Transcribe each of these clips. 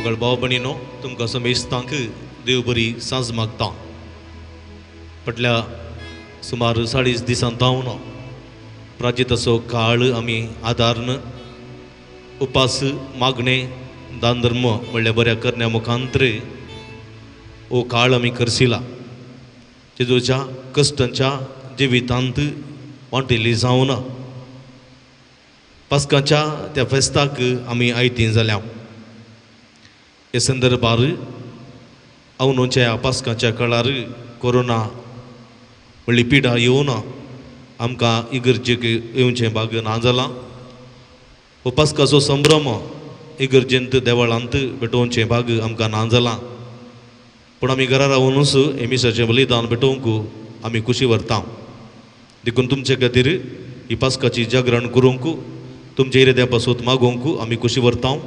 मोगळ भाव भयणीनो तुमकां समेस्तांक देव बरी सांज मागता. फाटल्या सुमार 40 दिसांतावन प्राचीत असो काळ आमी आदारन उपास मागणे दान धर्म म्हणल्या बऱ्या करण्या मुखांतर हो काळ आमी करसिला. जेजूच्या कश्टांच्या जिवितांत वांटिल्ली जावन पास्काच्या त्या फेस्ताक आमी आयतीं जाल्या. हे संदर्भार अंदूच्या पास्काच्या काळार कोरोना व्हडली पिडा येवन आमकां इगर्जेक येवचें भाग ना जालां. हो पास्काचो संभ्रम इगर्जेंत देवळांत भेटोवचें भाग आमकां ना जालां. पूण आमी घरा रावनूच हे मिसाचें बलिदान भेटोवंक आमी खुशी व्हरता. देखून तुमचे खातीर ही पास्काची जागरण करूंक तुमचे इरेद्या पासून मागोवंक आमी खुशी व्हरता.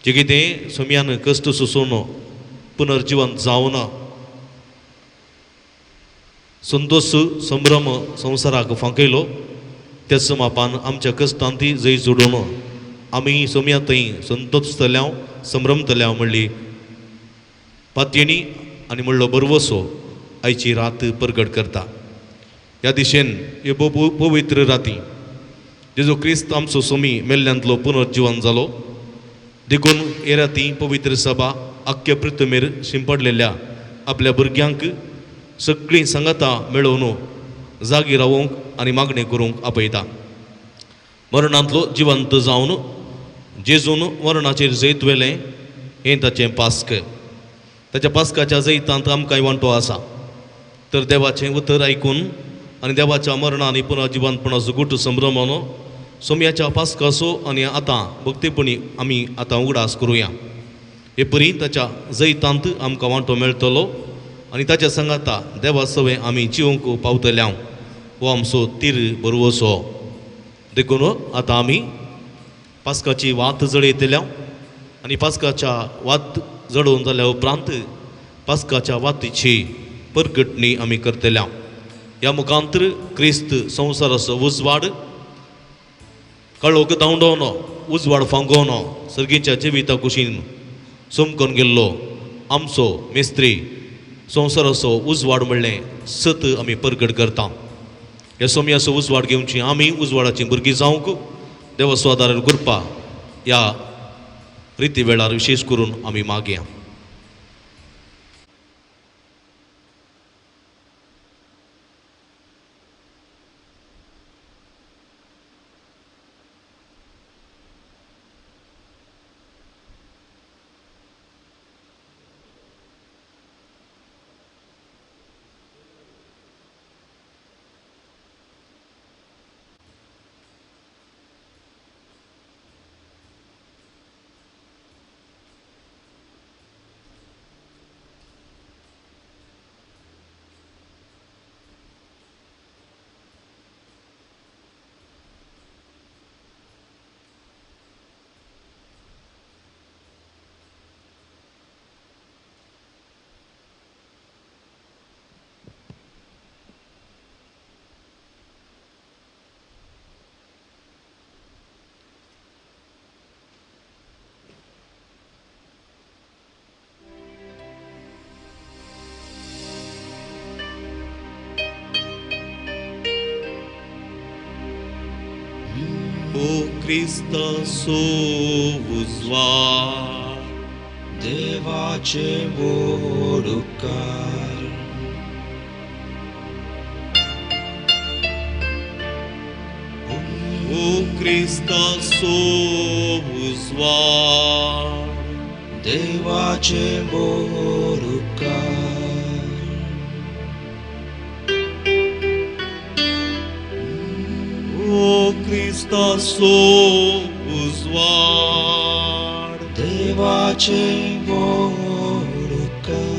जे कितें सोम्यान कश्ट सोंसून पुनर्जिवंत जावन संतोश संभ्रम संवसाराक फांकयलो त्याच मापान आमच्या कश्टांती जैत जोडून आमी सोम्या थंय संतोशतल्या संभ्रमतल्या म्हणली पातयेणी आनी म्हणलो बरवसो आयची रात परगट करता. ह्या दिशेन हे पवित्र राती जेजू क्रिस्त आमचो सोमी मेल्ल्यांतलो पुनर्जिवन जालो. देखून हे राती पवित्र सभा आख्ख्या पृथ्वीर शिंपडलेल्या आपल्या भुरग्यांक सगळीं सांगाता मेळोवन जागी रावूंक आनी मागणी करूंक आपयता. मरणांतलो जिवंत जावन जेजून मरणाचेर जैत वेलें हें ताचें पास्क. ताच्या पास्काच्या जैतांत आमकांय वांटो आसा. तर देवाचें उतर आयकून आनी देवाच्या मरणा आनी पुनर्जिवंतपणाचो गुट संभ्रमून सोम्याच्या पास्काचो आनी आतां भक्तीपणी आमी आतां उगडास करुया. हे परी ताच्या जैतांत आमकां वांटो मेळटलो आनी ताच्या सांगाता देवा सवें आमी जिवंक पावतल्या. हो आमचो तीर बरवसो. देखून आतां आमी पास्काची वात जळयतल्या आनी पास्काच्या वात जळोवन जाल्या उपरांत पास्काच्या वातीची परगटणी आमी करतल्या. ह्या मुखांतर क्रिस्त संवसाराचो उजवाड काळोख धांवडोवन उजवाड फांकोवन सर्गीच्या जिविता कुशीन सोमकोन गेल्लो आमचो मेस्त्री संवसाराचो उजवाड म्हणलें सत आमी परगट करता. ह्या सोम्याचो उजवाड घेवची आमी उजवाडाचीं भुरगीं जावंक देवा स्वादार कृपा ह्या रिती वेळार विशेश करून आमी मागया. O Cristaso उजवाड देवाचे मोडकार O Cristaso उजवाड देवाचे मोडकार O Cristaso उजवाड देवाचे मोडकार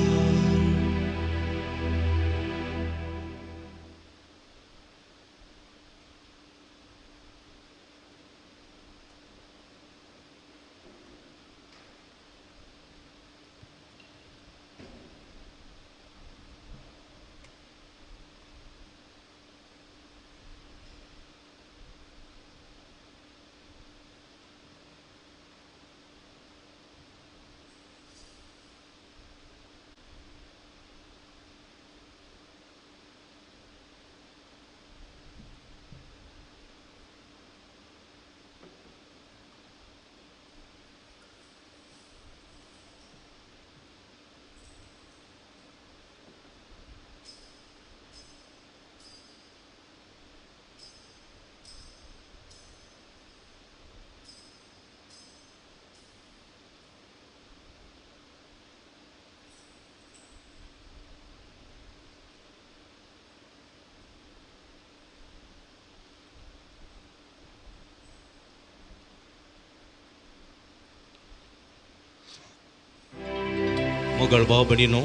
मोगळ भाव भयणीनो,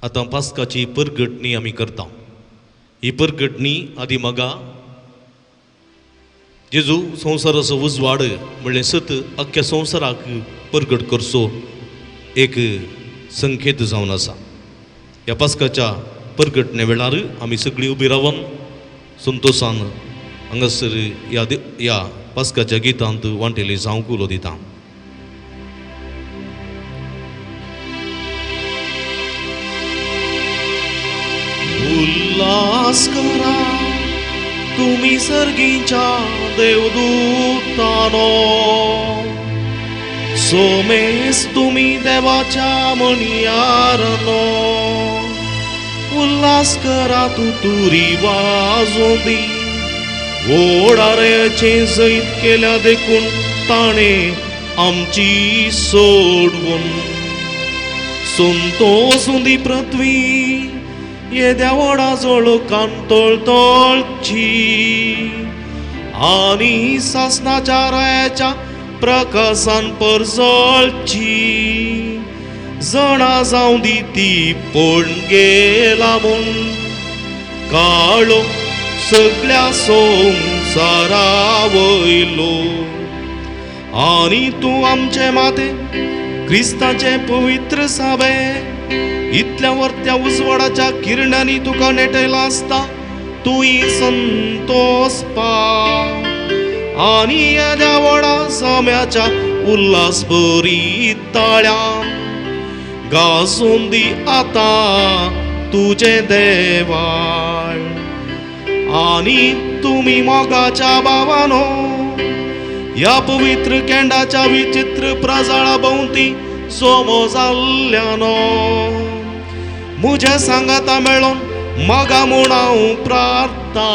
आतां पास्काची परगटणी आमी करता. ही परगटणी आदी मगा जेजू संवसाराचो उजवाड म्हणलें सत अख्ख्या संवसाराक परगट करचो एक संकेत जावन आसा. ह्या पास्काच्या परगटणे वेळार आमी सगळीं उबी रावन संतोशान हांगासर ह्या पास्काच्या गितांत वांटेली जावंक उलो दिता. उल्हास करा तुम्ही सर्गीच्या देवदूतानो, सोमेस तुम्ही देवाच्या मणयारनो. उल्हास करा तुरी वाजोवन दी, ओडाऱ्याचे जैत केल्या देखून ताणे आमची सोडवून. संतोषून दी पृथ्वी येद्या वडाजोळ कांतोळतोळची, आणि सासनाच्या रायाच्या प्रकाशान परजळची. जणा जावं दी ती पळून गेला म्हूण काळो सगळ्या संवसारा वयलो. आणि तूं आमचे माते क्रिस्ताचे पवित्र साबे, इतल्या वर्त्या उजवाडाच्या किरणांनी तुका नेटयला आसता तुई संतोष पा. आणि येद्या वडा साम्याच्या उल्हास बरी ताळ्या गाजोवन दी आतां तुझे देवाळ. आणि तुम्ही मोगाच्या भावानो ह्या पवित्र केंडाच्या विचित्र प्रजाळा भोवती सोमो जाल्ल्यानो. मुझे सांगाता मेळोन मोगा म्हूण हांव प्रार्थना.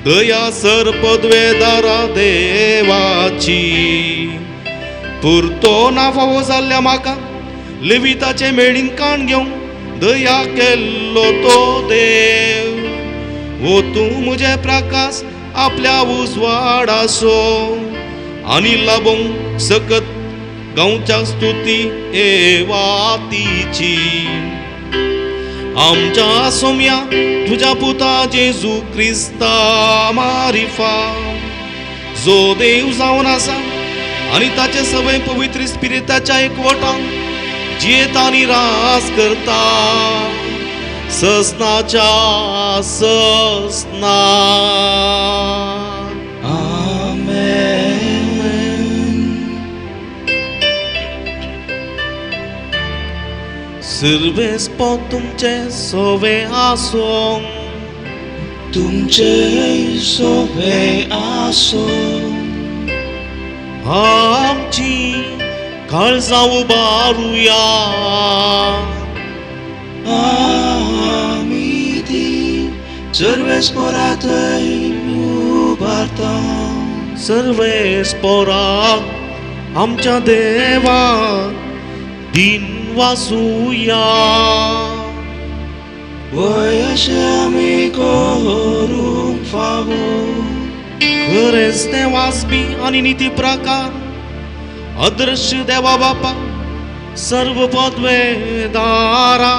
दया सर पदवेदारा देवाची, पुरतो ना फावो जाल्ल्या म्हाका लेविताचे मेळीन काण घेवंक दया केल्लो तो देव. ओ तूं मुझे प्रकाश आपल्या उजवाडाचो, आनी लाबोंक सकत गांवच्या स्तुती एवातीची. आमच्या सोम्या तुझ्या पुता जेजू क्रिस्ता मारिफा, जो देव जावन आसा आनी ताचे सवय पवित्र स्पिरिताच्या एकवटान जियेता आनी रास करता ससनाच्या ससना. सर्वेस पो तुमचे सोवे आसो, तुमचे सोबे आसो. आमची काळजां उबारुया, आमी ती सर्वेस पोराथय उबारता. सर्वेस पोराक आमच्या देवाक दिन वासुया. वय अशें आमी करूंक फावो. खरेंच ते वासपी आनी निती प्रकार अदृश्य देवा बापा सर्व पदवेदारा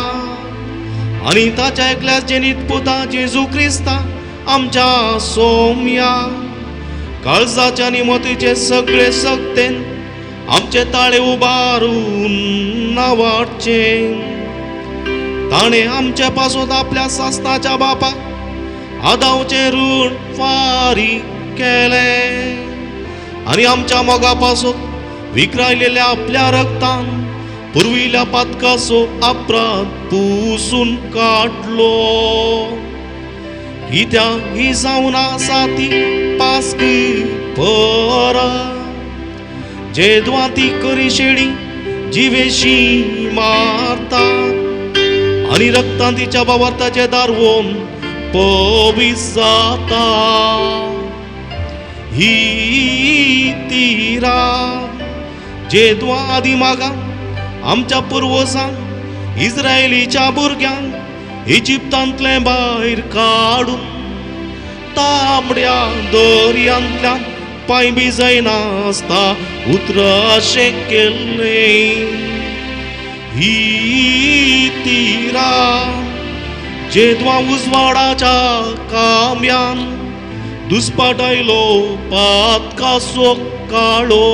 आनी ताच्या एकल्या जेनीत पुता जेजू क्रिस्ता आमच्या सोम्या. काळजाच्या आनी मोतीचे सगळे सक्तेन आमचे ताळे उबारून नावाडचे. ताणे आमचे पासून आपल्या सासनाच्या बापाक आदावचे ऋण फारीक केले, आनी आमच्या मोगा पासून विकरायलेल्या आपल्या रक्तान पुरविल्या पातकाचो अपराध पुसून काडलो. कित्याक ही जावन आसा ती पास्क परा, जेदवा ती करी शेडी जिवेशी मारतात, आनी रक्तान तिच्या भावार्थाचे दारवोन पवित्र जाता. ही ती रात जेदवा आदी मागा आमच्या पुर्वजांक इस्रायलीच्या भुरग्यांक इजिप्तांतले भायर काडून तांबड्या दर्यांतल्यान पांय बी जायनासता उतराशें केल्लें. ही ती रात जेद्वा उजवाडाच्या काम्यान दुस्पाटायलो पातकासो काळो.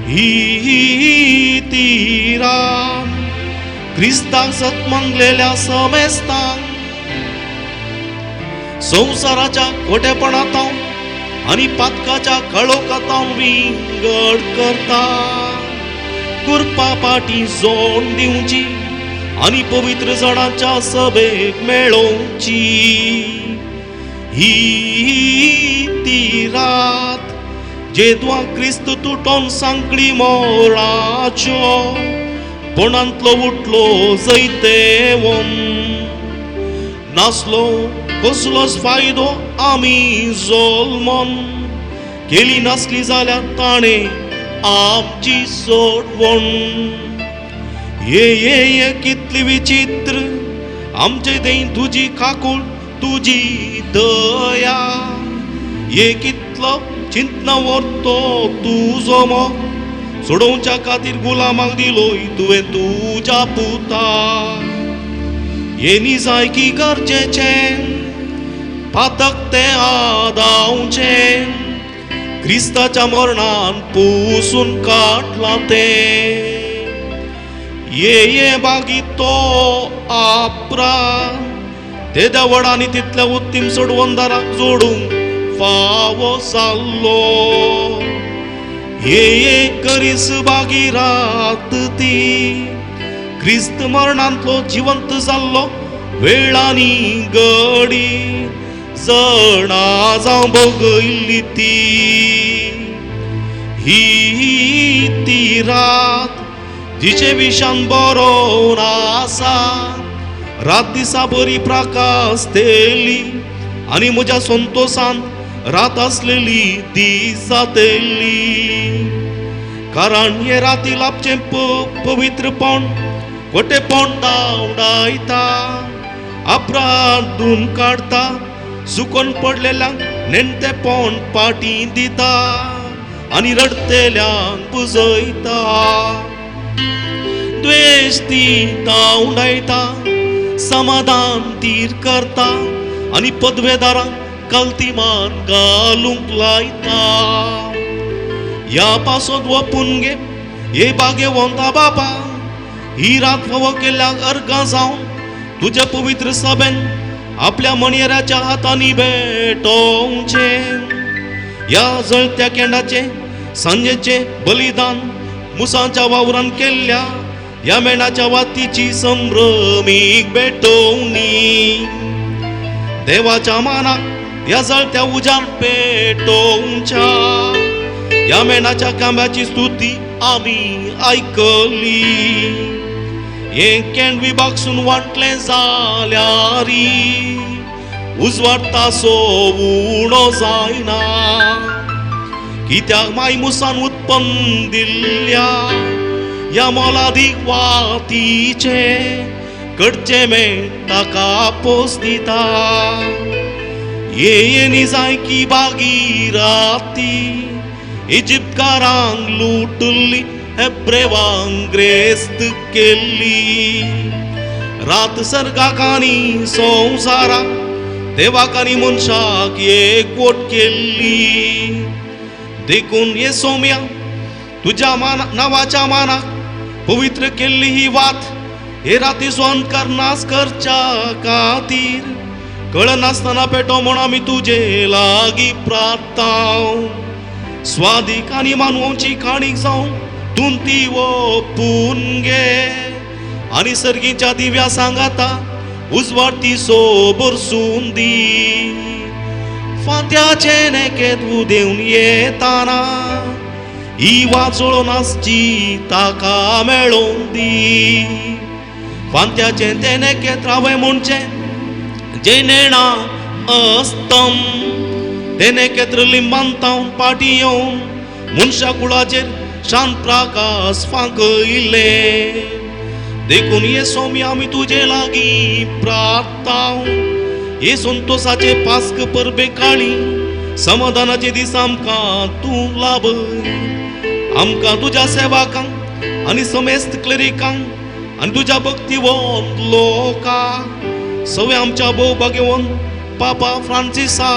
ही ती रात क्रिस्तांक सतमंगलेल्या समेस्तांक संसाराच्या खोटेपणांत आनी पातकाच्या काळोखांत विंगड करता. कुरपा पाटी जोड दिवची आनी पवित्र जणांच्या सभेक मेळोवची. ही ती रात जेद्वा क्रिस्त तुटोन सांकडी मोळाच्यो पोणांतलो उठलो जैतेवन. नासलो कसलोच फायदो आमी जोल्मोन केली नासली जाल्यार ताणें आमची सोडवण. ये कितली विचित्र आमचे दें तुजी काकूळ तुजी दया. ये कितलो चिंतना व्हरतो तुजो मोग सोडोवच्या खातीर गुलामाक दिलोय तुवें तुज्या पुताक. ये निजायकी गरजेचें पातक तें आदावचें क्रिस्ताच्या मरणान पुसून काडला तें. ये बागी तो आपरान ते देवळांनी तितल्या उत्तीम सोडवंदाराक जोडूंक फावो जाल्लो. ये करीस बागी रात ती क्रिस्त मरणांतलो जिवंत जाल्लो वेळांनी घडी जणा जावं बगयल्ली ती. ही ती रात जिचे विशान बरोवन आसा. रात दिसा बरी प्रकाश तेली आनी म्हज्या संतोषान रात आसलेली दिसा तेली. कारण हे राती लाभचें पवित्रपण खोटेपण दावडायता. अपराध धुवन काडता सुकोन पडलेल्यांक नेणतेपण पाटी दिता आनी रडतेल्यांक पुजयता. द्वेष ती दावडायता समाधान तीर करता आनी पदवेदारांक कल्तीमान घालूंक लायता. ह्या पासोद वपून घे हे बागे वंता बापा. ही रात फावो केल्ल्याक अर्गां जावन तुज्या पवित्र सभेन आपल्या मणियराच्या हातांनी भेटोवचे. ह्या जळत्या केंडाचे सांजेचे बलिदान मुसाच्या वावरान केल्ल्या ह्या मेणाच्या वातीची संभ्रमीक भेटोवणी. देवाच्या मानाक ह्या जळत्या उजाड पेटोवच्या. ह्या मेणाच्या कांब्याची स्तुती आमी आयकली. हे केंड विभागसून वाटले जाल्यारी उजवाड तासो उणो जायना. कित्याक मायमुसान उत्पन्न दिल्ल्या ह्या मोलादीक वातीचे कडचे मेळ ताका पोस दिता. ये निजायकी बागी राती इजिप्तकारांक लुटली हेब्रेवांक ग्रेस्त केल्ली. रात सर्गाक आनी संवसाराक देवाक आनी मनशाक एकवट केल्ली. देखून ये सौम्या तुज्या नांवाच्या मानाक पवित्र केल्ली ही वात हे रातीचो अंतकार नाश करच्या खातीर कळनासतना पेटो म्हूण आमी तुजे लागीं प्रार्थाव. स्वादीक आनी मानवांची खाणीक जावन तूं ती ओपून घे आनी सर्गीच्या दिव्या सांगाता उजवाड ती सोबरसून दी. फांत्याचे नेकेत उदेवन येताना ही वाचोळो नासची ताका मेळोवन दी. फांत्याचे ते नेकेत रावे म्हणचे जे नेणा अस्तम ते नेकेत्र लिंबांतावन पाटी येवन मनशा कुळाचेर शांत प्रकाश फांकयले. देखून ये सौम्य आमी तुजे लागीं प्रार्थाव. हे संतोषाचे पास्क परबे काळी समाधानाचे दीस आमकां तूं लाभय. आमकां तुज्या सेवाकांक आनी समेस्त क्लेरिकांक आनी तुज्या भक्तिवंत लोकांक सगळे आमच्या भोव भाग्यवंत पापा फ्रांसिसा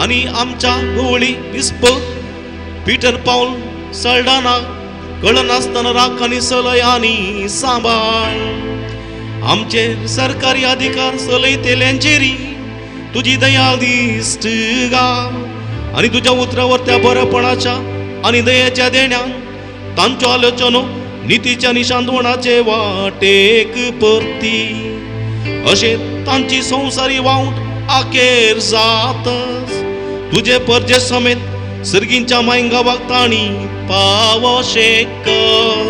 आनी आमच्या गवळी बिस्प पीटर पाऊल सल्डाना कळनासतना राख आनी सलय आनी सांबाळ आमचे सरकारी अधिकार चलयतेल्यांचेरी तुजी दया दिश्ट घाल आनी तुज्या उतरावर बरेपणाच्या आनी दयेच्या देण्यान तांच्यो आलोचनो नितीच्या निशांतवणाचे वाटेक परती अशें तांची संवसारी वावट आखेर जातच तुजे परजे समेत सर्गींच्या मायंगावाक ताणी पावशें कर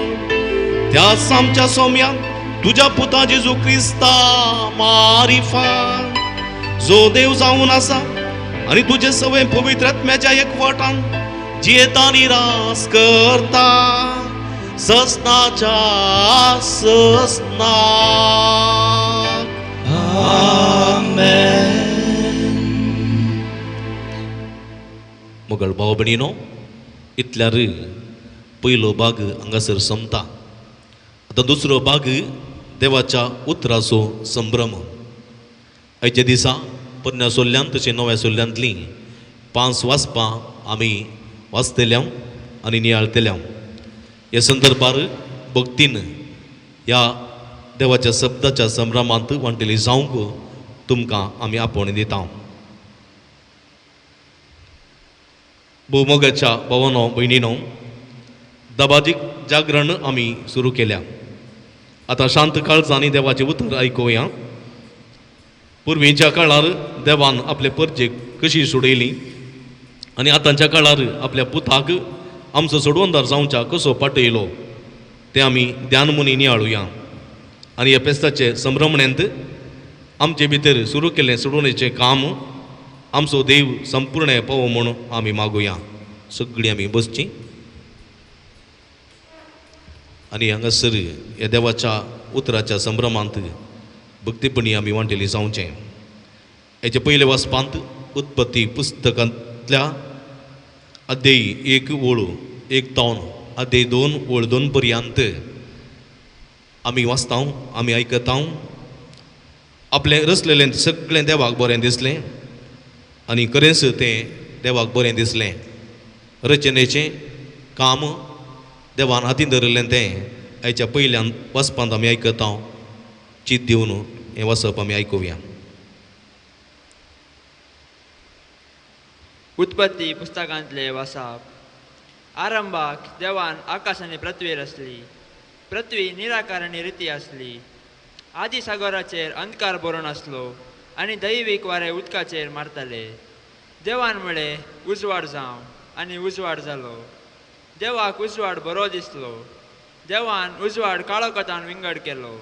त्याच आमच्या सोम्यान तुज्या पुता जेजू क्रिस्ता मारिफा जो देव जावन आसा आनी तुजे सगळे पवित्र आत्म्याच्या एकवटान जियेता आनी रास करता ससनाच्या ससनाक आमेन. मोगळ भाव भयणीनो इतल्यार पयलो भाग हांगासर संपता. आतां दुसरो भाग देवाच्या उतराचो संभ्रम. आयच्या दिसा पोरण्या सोल्ल्यान तशें नव्या सोल्ल्यांतलीं 5 वाचपां आमी वाचतल्या आनी नियाळतल्या. ह्या संदर्भार भक्तीन ह्या देवाच्या शब्दाच्या संभ्रमांत वांटेली जावंक तुमकां आमी आपोवणी दिता. भोवमोगाच्या भावांनो भयणीनो दबाजीक जागरण आमी सुरू केल्या. आतां शांत काळजांनी देवाचें उतर आयकुया. पुर्वीच्या काळार देवान आपले परजेक कशी सोडयली आनी आतांच्या काळार आपल्या पुताक आमचो सोडवंदार जावच्या कसो पाटयलो तें आमी ध्यान मुनी नियाळुया. आनी ह्या पेस्ताचे संभ्रमणेंत आमचे भितर सुरू केल्लें सोडवणेचें काम आमचो देव संपूर्ण पळोवं म्हूण आमी मागुया. सगळीं आमी बसचीं आनी हांगासर ह्या देवाच्या उतराच्या संभ्रमांत भक्तीपणी आमी वांटेली जावचें. हेचे पयले वाचपांत उत्पत्ती पुस्तकांतल्या अध्याय 1 ओळ 1 तावन अध्याय 2 ओळ 2 पर्यंत आमी वाचता आमी आयकता. आपलें रचलेलें सगळें देवाक बरें दिसलें आनी खरेंच तें देवाक बरें दिसलें. रचनेचें काम देवान हातीन धरिल्लें तें हाच्या पयल्यान वाचपांत आमी आयकता. चित दिवन हें वाचप आमी आयकुया. उत्पत्ती पुस्तकांतले वाचप. आरंभाक देवान आकाश आनी पृथ्वी रचली. पृथ्वी निराकार आनी रिती आसली. आदी सागराचेर अंधकार बरोवन आसलो आनी दैवीक वारे उदकाचेर मारताले. देवान म्हळें उजवाड जावं आनी उजवाड जालो. देवाक उजवाड बरो दिसलो. देवान उजवाड काळोखांत विंगड केलो.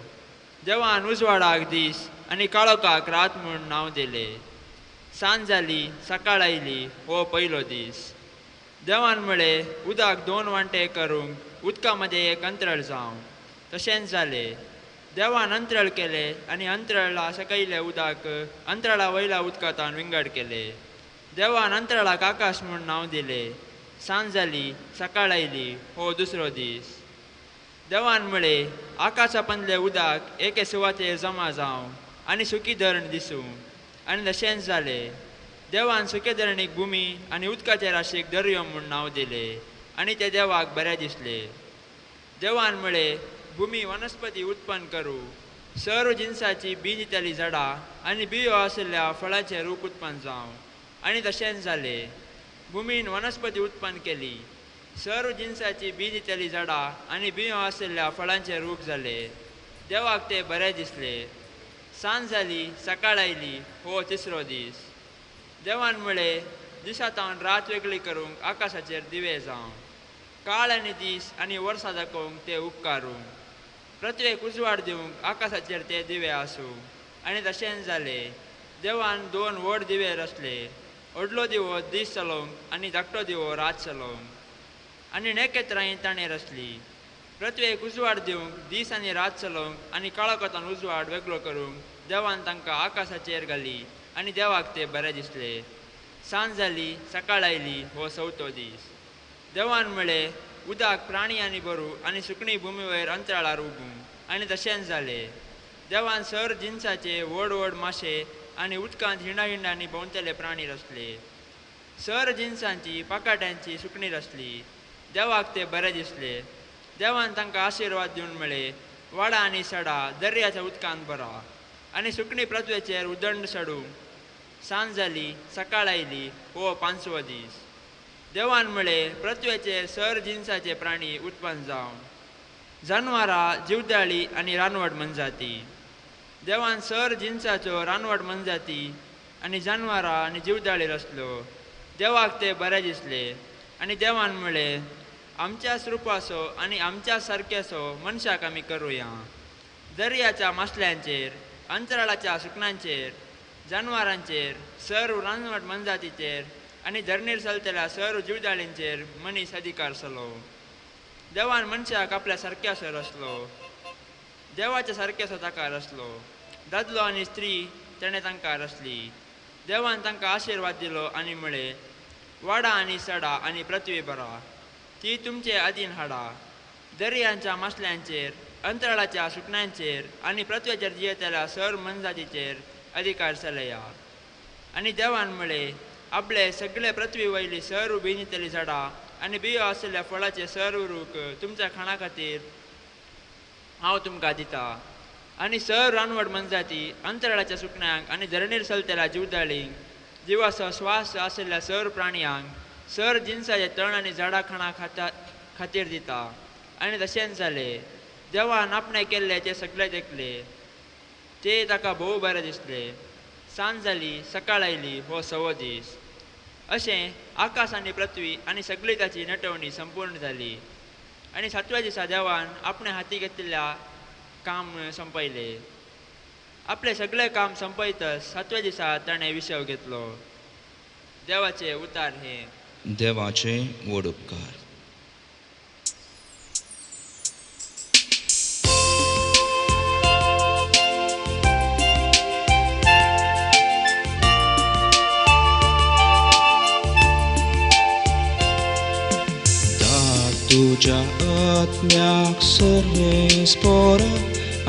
देवान उजवाडाक दीस आनी काळोखाक रात म्हूण नांव दिलें. सांज जाली सकाळ आयली हो पयलो दीस. देवान म्हळें उदक 2 वांटे करूंक उदका मदें एक अंतराळ जावं. तशेंच जालें. देवान अंतराळ केलें आनी अंतराळा सकयलें उदक अंतराळा वयल्या उदकांत विंगड केलें. देवान अंतराळाक आकाश म्हूण नांव दिलें. सांज जाली सकाळ आयली हो दुसरो दीस. देवान म्हळें आकाशा पंदलें उदक एके सुवातेर जमा जावं आनी सुकी धरण दिसूं. आनी तशेंच जालें. देवान सुके धरणीक भुमी आनी उदकाचे राशीक दर्यो म्हूण नांव दिलें आनी तें देवाक बरें दिसलें. देवान म्हळें भुमी वनस्पती उत्पन्न करूं. सर्व जिन्साची बी दितली झाडां आनी बियो आशिल्ल्या फळांचें रूख उत्पन्न जावं. आनी तशेंच जालें. भुमीन वनस्पती उत्पन्न केली. सर्व जिन्साची बी दितली झाडां आनी बियो आशिल्ल्या फळांचें रूख जालें. देवाक तें बरें दिसलें. सांज जाली सकाळ आयली हो तिसरो दीस. देवान म्हळें दिसांतावन रात वेगळी करूंक आकाशाचेर दिवे जावं. काळ आनी दीस आनी वर्सां दाखोवंक ते उपकारूं. पृथ्वेक उजवाड दिवंक आकाशाचेर ते दिवे आसूं. आनी तशेंच जालें. देवान 2 व्हड दिवे रचले. व्हडलो दिवो दीस चलोवंक आनी धाकटो दिवो रात चलोवंक. आनी नखेत्रांय ताणें रचली. पृथ्वेक उजवाड दिवंक दीस आनी रात चलोवंक आनी काळोखांत उजवाड वेगळो करूंक देवान तांकां आकाशाचेर घाली आनी देवाक तें बरें दिसलें. सांज जाली सकाळ आयली हो 4थो दीस. देवान म्हळें उदक प्राणी आनी बरू आनी सुकणी भुमी वयर अंतराळार उबू आनी तशेंच जालें. देवान सर जिन्साचे व्हड व्हड माशे आनी उदकांत हिंडांनी भोंवतले प्राणी रचले. सर जिन्सांची पाकाट्यांची सुकणी रचली. देवाक ते बरें दिसले. देवान तांकां आशिर्वाद दिवन म्हळे, वाडा आनी सडा दर्याच्या उदकांत बरा आनी सुकणी पृथ्वेचेर उदंड सडू. सांज जाली, सकाळ आयली, हो 5वो दीस. देवान म्हळे, पृथ्वेचेर सर जिन्साचे प्राणी उत्पन्न जावं, जनावरां, जीवदाळी आनी रानवट मनजाती. देवान सर जिन्साच्यो रानवट मनजाती आनी जनावरां आनी जीवदाळी रचल्यो. देवाक ते बरें दिसले. आनी देवान म्हळे, आमच्या स्वरुपाचो आनी आमच्या सारक्याचो मनशाक आमी करुया. दर्याच्या मासल्यांचेर, अंतराळाच्या सुकणांचेर, जनावरांचेर, सर्व रानवट मनजातीचेर आनी धरणीर चलतल्या सर्व जीवदाळींचेर मनीस अधिकार सलो. देवान मनशाक आपल्या सारक्यासो रचलो. देवाच्या सारक्यासो ताका रचलो. दादलो आनी स्त्री ताणें तांकां रचली. देवान तांकां आशिर्वाद दिलो आनी म्हळे, वाडा आनी सडा आनी पृथ्वी बरा. ती तुमचे अधीन हाडा. दर्यांच्या मासल्यांचेर, अंतराळाच्या सुकण्यांचेर आनी पृथ्वेचेर जियेतल्या सर्व मनजातीचेर अधिकार चलया. आनी देवान म्हळे, आपले सगळे पृथ्वी वयली सर्व बिनितली झाडां आनी बियो आशिल्ल्या फळाचे सर्व रूख तुमच्या खाणा खातीर हांव तुमकां दिता. आनी सर्व रानवट मनजाती, अंतराळाच्या सुकण्यांक आनी धरणीर चलतल्या जीवदाळींक, जिवाचो श्वास आशिल्ल्या सर्व प्राणयांक, सर जिन्साचे तण आनी झाडां खाणा खातीर दिता. आनी तशेंच जालें. देवान आपणें केल्ले ते सगळे देखले. ते ताका भोव बरें दिसले. सांज जाली, सकाळ आयली, हो 6वो दीस. अशें आकाश आनी पृथ्वी आनी सगळी ताची नटवणी संपूर्ण जाली. आनी 7व्या दिसा देवान आपणे हाती घेतिल्ल्या काम संपयले. आपले सगळे काम संपयतच 7व्या दिसा ताणें विसव घेतलो. देवाचे उतार हे. देवाचे व्हड उपकार. तुझ्या आत्म्याक सर्वे स्पोर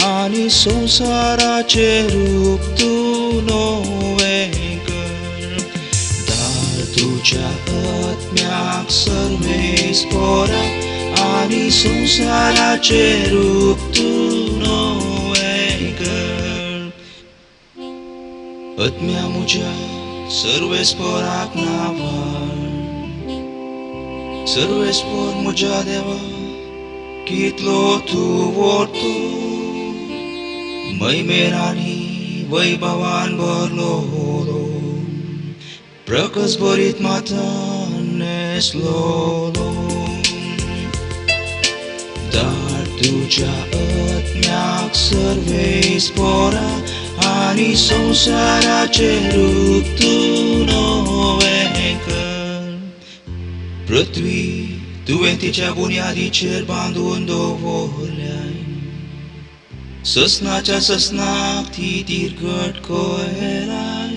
आनी संसाराचे रूप तू नवे कर. दार तुझ्या आत्म्याक सर्वे स्पोर आनी संसाराचे रूप तू नवे कर. आत्म्या म्हज्या सर्वे स्पोराक नावार. सर्वेस्पोर म्हज्या देवा, कितलो तूं व्हडतो. मैमेर आनी वैभवान भरलो प्रकस भरीत माथान नेसलोलो. दार तुझ्या आत्म्याक सर्वे स्पोरा आनी संसाराचे रूप तूं नवे कर. पृथ्वी तुवें तिच्या बुन्यादीचेर बांदून दवरल्याय. ससनाच्या ससनाक ती तिरकट कोयराय.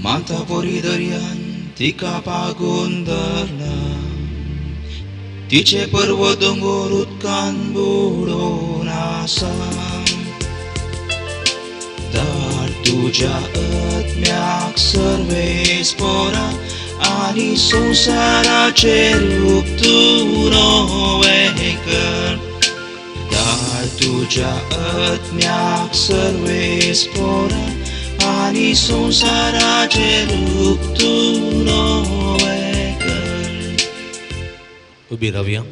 माता पोरी दर्यान तिका पागून धरला. तिचे पर्वत दोंगर उदकान बुडोवन आसा. दार तुझ्या आत्म्याक सर्वे स्पोरा आनी संसाराचे रूप तू नवे कर. दार तुझ्या आत्म्याक सर्वे स्पोरा आनी संसाराचे रूप तू नवे कर. उबी रावया,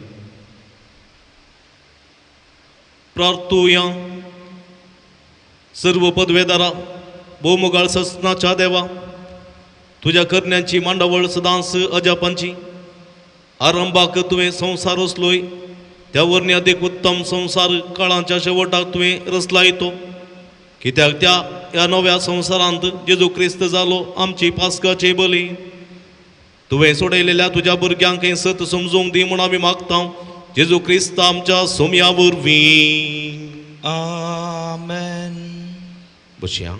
प्रार्थूया. सर्व पदवेदारा, भोवमुगाळ ससनाच्या देवा, तुझ्या करण्यांची मांडावळ सदांच अजापांची. आरंभाक तुवें संसार रचलोय, त्या वरणी अधिक उत्तम संसार काळांच्या शेवटाक तुवें रचलाय तो. कित्याक ह्या नव्या संसारांत जेजू क्रिस्त जालो आमची पास्काची बली. तुवें सोडयलेल्या तुझ्या भुरग्यांक हें सत समजूंक दी म्हूण आमी मागता. जेजू क्रिस्त आमच्या सोम्या वरवीं. आमेन. बसया.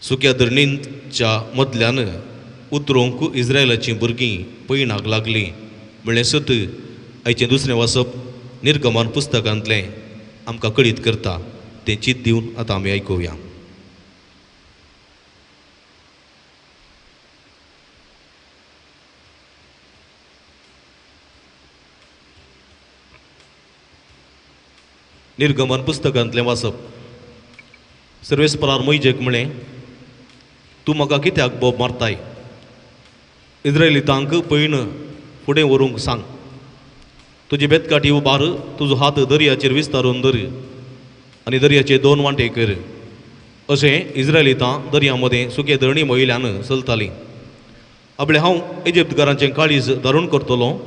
सुक्या धरणींच्या मदल्यान उतरोंक इस्रायलाचीं भुरगीं पयणाक लागलीं म्हणलें सत आयचें दुसरें वाचप निर्गमन पुस्तकांतलें आमकां कळीत करता तें चित दिवन आतां आमी आयकुया. निर्गमन पुस्तकांतलें वाचप. सर्वेस्परार मोइजेक म्हळें, तूं म्हाका कित्याक बोब मारताय? इस्रायलितांक पयण फुडें व्हरूंक सांग. तुजी बेतकाठी उबार, तुजो हात दर्याचेर विस्तारून धर आनी दर्याचे 2 वांटे कर. अशें इस्रायलितां दर्या मदें सुके धरणी वयल्यान चलतालीं. आपले हांव इजिप्तकारांचें काळीज धारून करतलों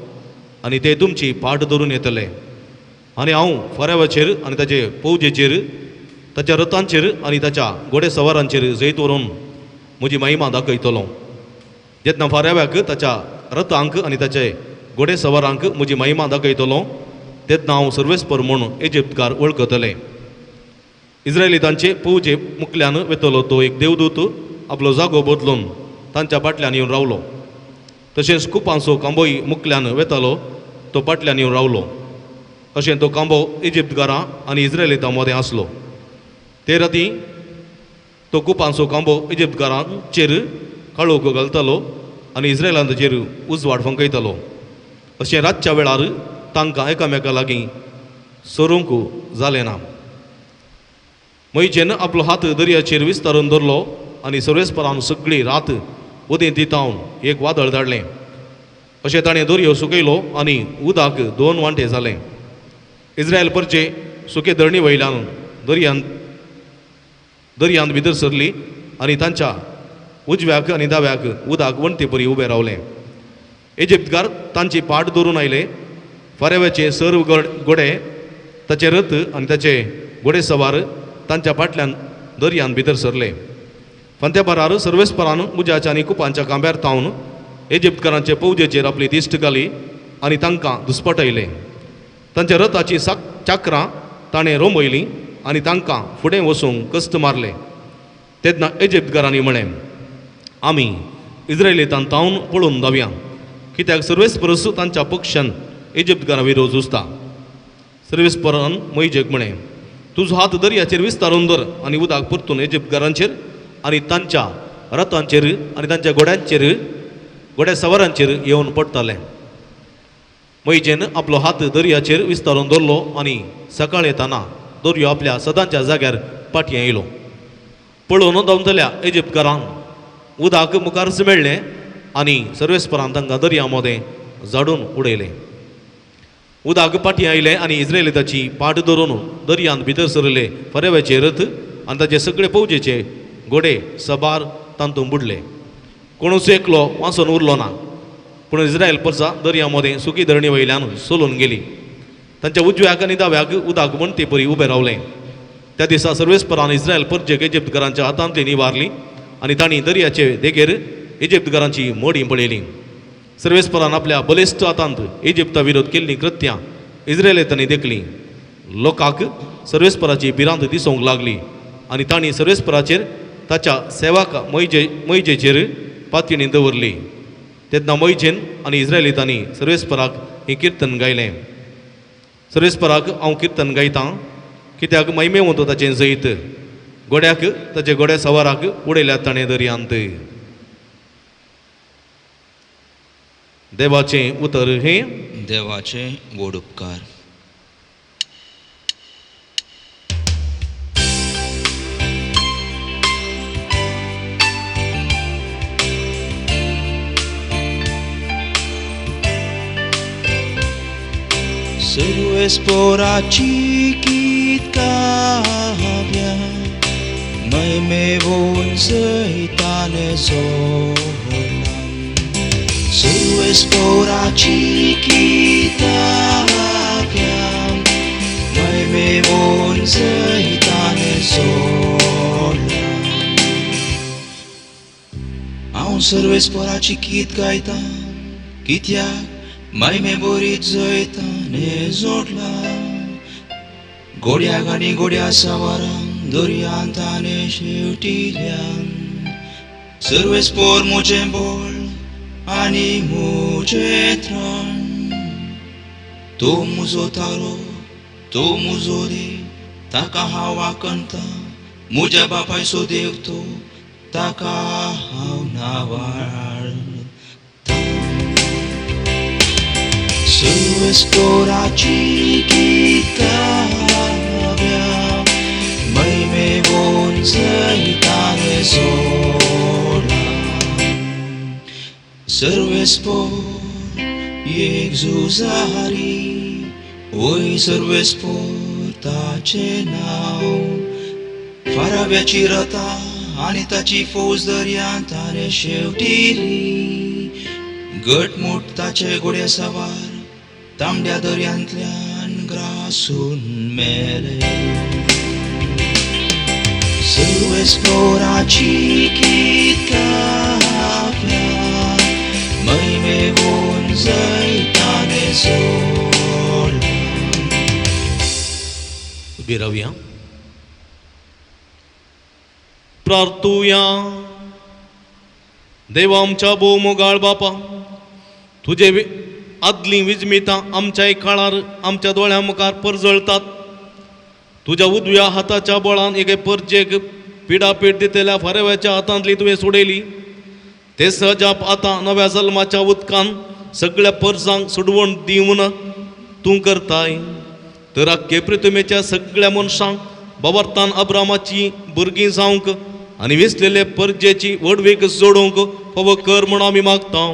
आनी ते तुमची पाट धरून येतले. आनी हांव फारावाचेर आनी ताचे फौजेचेर, ताच्या रथांचेर आनी ताच्या घोडे सवारांचेर जैत व्हरून म्हजी महिमा दाखयतलों. जेन्ना फाराव्याक, ताच्या रथांक आनी ताचे घोडे सवारांक म्हजी महिमा दाखयतलों तेन्ना हांव सर्वेस्पर म्हूण इजिप्तकार वळखतले. इस्रायलितांचे फौजे मुखल्यान वेतलो तो एक देवदूत आपलो जागो बदलून तांच्या फाटल्यान येवन रावलो. तशेंच कुपांचो कांबोय मुखल्यान वेतालो तो फाटल्यान येवन रावलो. अशें तो कांबो इजिप्तकारां आनी इस्रायलितां मदें आसलो. ते राती तो कुपांचो कांबो इजिप्तकारांचेर काळोख घालतालो आनी इस्रायलांचेर उजवाड फंकयतालो. अशें रातच्या वेळार तांकां एकामेका लागीं सरूंक जालें ना. मोइजेन आपलो हात दर्याचेर विस्तारून धरलो आनी सर्वेस्परान सगळी रात उदें दितावन एक वादळ धाडलें. अशें ताणें दर्यो सुकयलो आनी उदक 2 वांटे जालें. इस्रायल परचे सुके धरणी वयल्यान दर्यांत भितर सरली आनी तांच्या उजव्याक आनी दाव्याक उदक वणटे परी उबें रावलें. इजिप्तकार तांची पाट धरून आयले. फाराव्याचे सर्व घोडे, ताचे रथ आनी ताचे घोडे सवार तांच्या फाटल्यान दर्यांत भितर सरले. फांत्या पारार सर्वेस्परान उज्याच्या आनी कुपांच्या कांब्यार तावन इजिप्तकारांचे फौजेचेर आपली दिश्ट घाली आनी तांकां दुस्पटायले. तांच्या रथाची चाक्रां ताणें रोंबयलीं आनी तांकां फुडें वचूंक कश्ट मारले. तेन्ना इजिप्तकारांनी म्हळें, आमी इस्रायलितांत तावन पळोवन धांवया, कित्याक सर्वेस्परस तांच्या पक्षान इजिप्तकारां विरोध झुजता. सर्वेस्परान मोइजेक म्हळें, तुजो हात दर्याचेर विस्तारून धर आनी उदक परतून इजिप्तकारांचेर आनी तांच्या रथांचेर आनी तांच्या घोड्या सवारांचेर येवन पडटलें. मोइजेन आपलो हात दर्याचेर विस्तारून धरलो आनी सकाळ येताना दर्यो आपल्या सदांच्या जाग्यार फाटीं येयलो. पळोवन धांवतल्या इजिप्तकारांक उदक मुखार मेळ्ळें आनी सर्वेस्परान तांकां दर्या मदें झाडून उडयलें. उदक फाटीं आयलें आनी इस्रायलिताची पाट धरून दर्यांत भितर सरले. फाराव्याचे रथ आनी ताचे सगळे फौजेचे घोडे सवार तांतून बुडले. कोणूच एकलो वाचून उरलो ना. पूण इस्रायल परसा दर्या मदें सुकी धरणी वयल्यान चलून गेली. तांच्या उजव्याक आनी दाव्याक उदक वणटे परी उबें रावलें. त्या दिसा सर्वेस्परान इस्रायल परजेक इजिप्तकारांच्या हातांतली निवारली आनी तांणी दर्याचे देगेर इजिप्तकारांची मोडी पळयली. सर्वेस्परान आपल्या बलिश्ट हातांत इजिप्ता विरोध केल्लीं कृत्यां इस्रायलितांनी देखलीं. लोकांक सर्वेस्पराची भिरांत दिसूंक लागली आनी तांणी सर्वेस्पराचेर ताच्या सेवक मोइजेचेर पातयणी दवरली. तेन्ना मोइजेन आनी इस्रायलितांनी सर्वेस्पराक हें किर्तन गायलें. सर्वेस्पराक हांव किर्तन गायतां, कित्याक महिमेवंत ताचें जैत. घोड्याक ताचे घोड्या सवाराक उडयल्यात ताणें दर्यांत. देवाचें उतर हें देवाचे गोड उपकार. सर्वेस्पराची गीत गाव्या, महिमेवून सहिताने सोहला. सर्वेस्पराची गीत गाव्या, महिमेवून सहिताने सोहला. हांव सर्वेस्पराची गीत गायतां, कित्याक महिमे बरीच जैताने जोडला. घोड्याक आनी घोड्या सवारांक दर्यांत ताणें शेवटिल्या. सर्वेस्पोर मुझे बोल आनी मुझे थ्रण तो मुजो तारो तो मुजो रे ताका हांव वाकणता मुझ्या बापायचो देव तो ताका हांव नावाळटा सर्वेस्पोराची गिताव्या मैमेवोन सैताने सोडला सर्वेस्पोर एक झुजारी ओय सर्वेस्पोर ताचे नाव फाराव्याची रथा आनी ताची फौज दर्यांत तारे शेवटिली घटमूट ताचे घोड्या सवार तांबड्या दर्यांतल्यान ग्रासून मेले सर्वेस्पोराची गिताव्या मैमेवोन सैताने सोडला. उभी राहूया, प्रार्थूया. देवा आमच्या भोव मोगाळ बापा, तुझे आदली विजमितां आमच्या काळार आमच्या दोळ्या मुखार परजळतात. तुझ्या उजव्या हाताच्या बळान एके परजेक पिडापीड दितेल्या फारव्याच्या हातांतली तुवें सोडयली. ते सहजाप आतां नव्या जल्माच्या उदकान सगळ्या परजांक सोडवण दिवन तूं करताय. तर आख्खे पृथ्वीच्या सगळ्या मनशांक बाबार्थान अब्रामाची भुरगीं जावंक आनी विसलेले परजेची वडवीक जोडूंक फावो कर म्हूण आमी मागता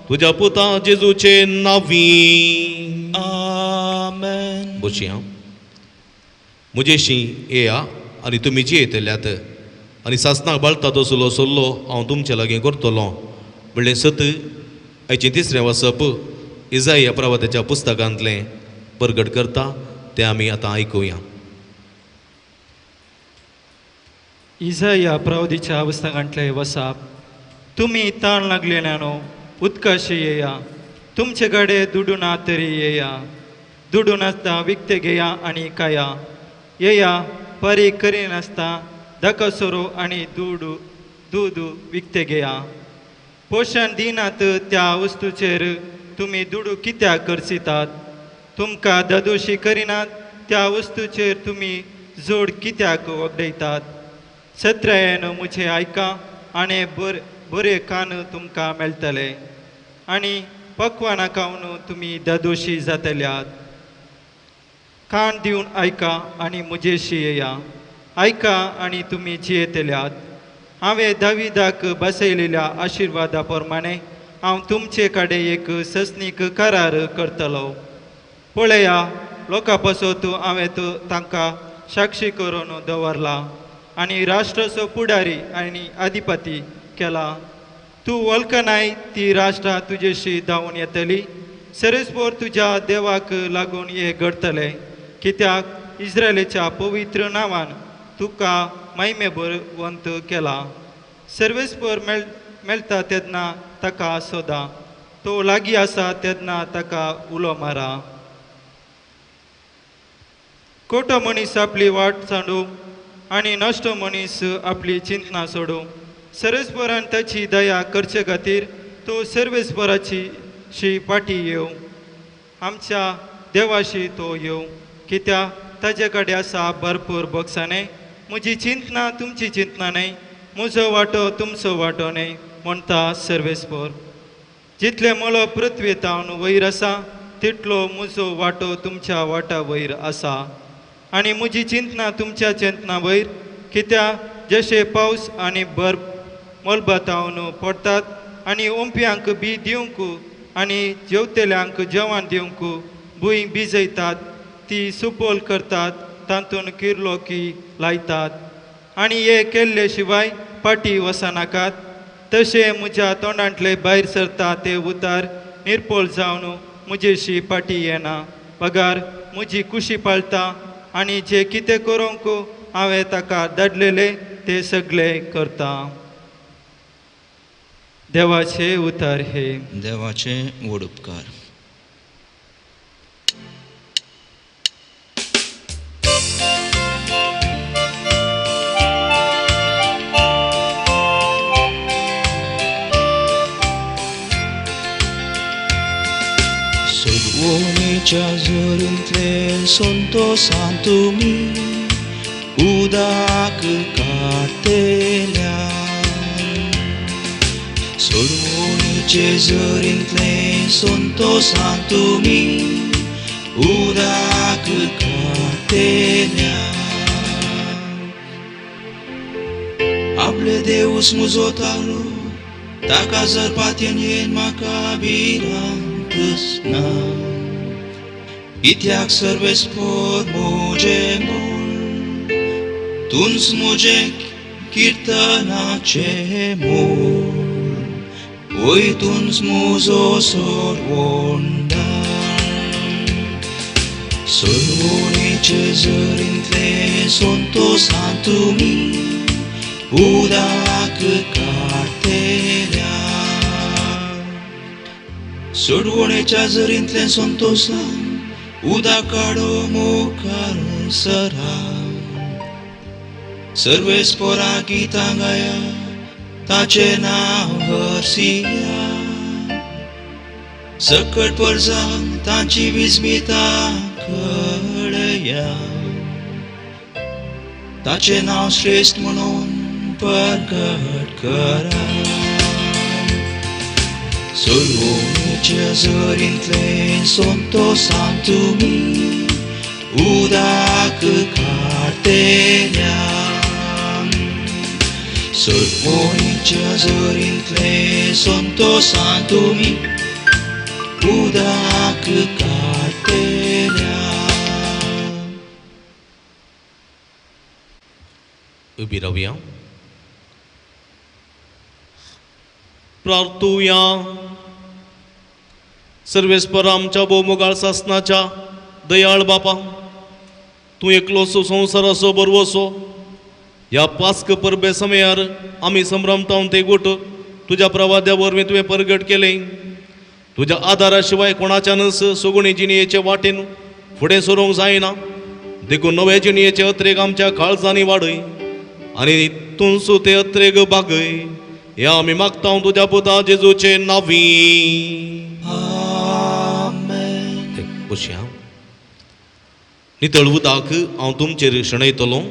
तुज्या पुता जेजूचे नांवी. आमेन. बसया. म्हजेशी येया आनी तुमी जी येतल्यात आनी सासनाक बाळटा तसलो सल्लो हांव तुमचे लागीं करतलो. म्हणलें सत हाचें तिसरें वचप इजाया प्रवादाच्या पुस्तकांतलें प्रगट करता तें आमी आतां आयकुया. इजाया प्रवादीच्या पुस्तकांतले वसाप. तुमी ताण लागलेल्यानो उदकाशी येया, तुमचे गडे दुडूना तरी येया. दुडून आसता विकते घेया आनी खाया. येया परी करिनासता दकसोरो आनी दूद विकते घेया. पोशण दिनात त्या वस्तूचेर तुमी दुडू कित्याक करसितात? तुमकां ददोशी करिनात त्या वस्तूचेर तुमी जोड कित्याक वगडयतात? सत्रेन मुझे आयका आनी बरे कान तुमकां मेळटले आनी पक्वाना खावन तुमी ददोशी जातल्यात. कान दिवन आयका आनी मुजेशी येया. आयका आनी तुमी जियेतल्यात. हांवें दाविदाक बसयलेल्या आशिर्वादा प्रमाणे हांव तुमचे कडेन एक ससनीक करार करतलो. पळया, लोकां पासत हांवें तांकां साक्षी करून दवरला आनी राष्ट्राचो पुडारी आनी अधिपती केला. तूं वळखनाय ती राष्ट्रां तुजेशी धांवून येतली. सरस्पोर तुज्या देवाक लागून हे घडतलें, कित्याक इस्रायेलाच्या पवित्र नांवान तुका महिमेवंत केला. सर्वेस्पर मेळटा तेन्ना ताका सोदा. तो लागीं आसा तेन्ना ताका उलो मारा. खोटो मनीस आपली वाट सांडूं आनी नश्ट मनीस आपली चिंतना सोडूं. सर्वेस्परान ताची दया करचे खातीर तो सर्वेस्पराची फाटी येवं. आमच्या देवाशी तो येवं, कित्याक ताजे कडेन आसा भरपूर बक्षाणे. म्हजी चिंतना तुमची चिंतना न्हय, म्हजो वांटो तुमचो वांटो न्हय म्हणटा सर्वेस्पर. जितले मोलो पृथ्वेतावन वयर आसा तितलो म्हजो वांटो तुमच्या वाटा वयर आसा आनी म्हजी चिंतना तुमच्या चिंतना वयर. कित्याक जशे पावस आनी बर्फ मोलबातावन पडटात आनी ओंप्यांक बी दिवंक आनी जेवतेल्यांक जेवण दिवंक भूंय भिजयतात, ती सुपोल करतात, तातूंत किरलो की लायतात आनी हे केल्ले शिवाय फाटी वचनाकात. तशें म्हज्या तोंडांतले भायर सरता ते उतार निर्पोळ जावन म्हजेशी फाटी येना. पगार म्हजी कुशी पाळटा आनी जे कितें करूंक हांवें ताका धाडलेले ते सगळे करता. देवाचे उतार हे. देवाचे व्हड उपकार. संतोषान तुमी उदाक काडटेल्या सोडवणीचे झरींतले संतोषान तुमी उदाक काडटेल्या आपले देऊस मुजोतालो ताका जर पातयेन येन म्हाका भिरांतच ना इत्याक सर्वेस्पोर मोजे मोल तुंच मोजे कीर्तनाचे मोल ओय तुंच मोजो सोडवोंडा सोडवणीचे झरींतले संतोषान तुमी उदाक काडटेल्या सोडवणेच्या झरींतले संतोषान उदाक काडो मोकार सरा सर्वेस्पोरा गितां गाया ताचे नांव हरसिया सकट परजांक तांची विस्मितां कळया ताचे नांव श्रेष्ठ म्हणून प्रकट करा सोडवणीच्या झरींतले संतोषान तुमी उदाक काडटेल्या सोडवणीच्या झरींतले संतोषान तुमी उदाक काडटेल्या उबी रावया प्रार्थुया सर्वेस्पर आमच्या भोवमुगाळ सासनाच्या दयाळ बापा तूं एकलोसो संवसाराचो बरवसो ह्या पास्क परबे समयार आमी संभ्रमतावन ते गोट तुज्या प्रवाद्या वरवीं तुवें परगट केलें तुज्या आदारा शिवाय कोणाच्यानच सगुणी जिणयेचे वाटेन फुडें सरूंक जायना देखून नवे जिणयेचे अत्रेक आमच्या काळजांनी वाडय आनी तुमचो ते अत्रेक बागय हे आमी मागता तुज्या पुता जेजूचे नांवी नितळ उदाक हांव तुमचेर शणयतलों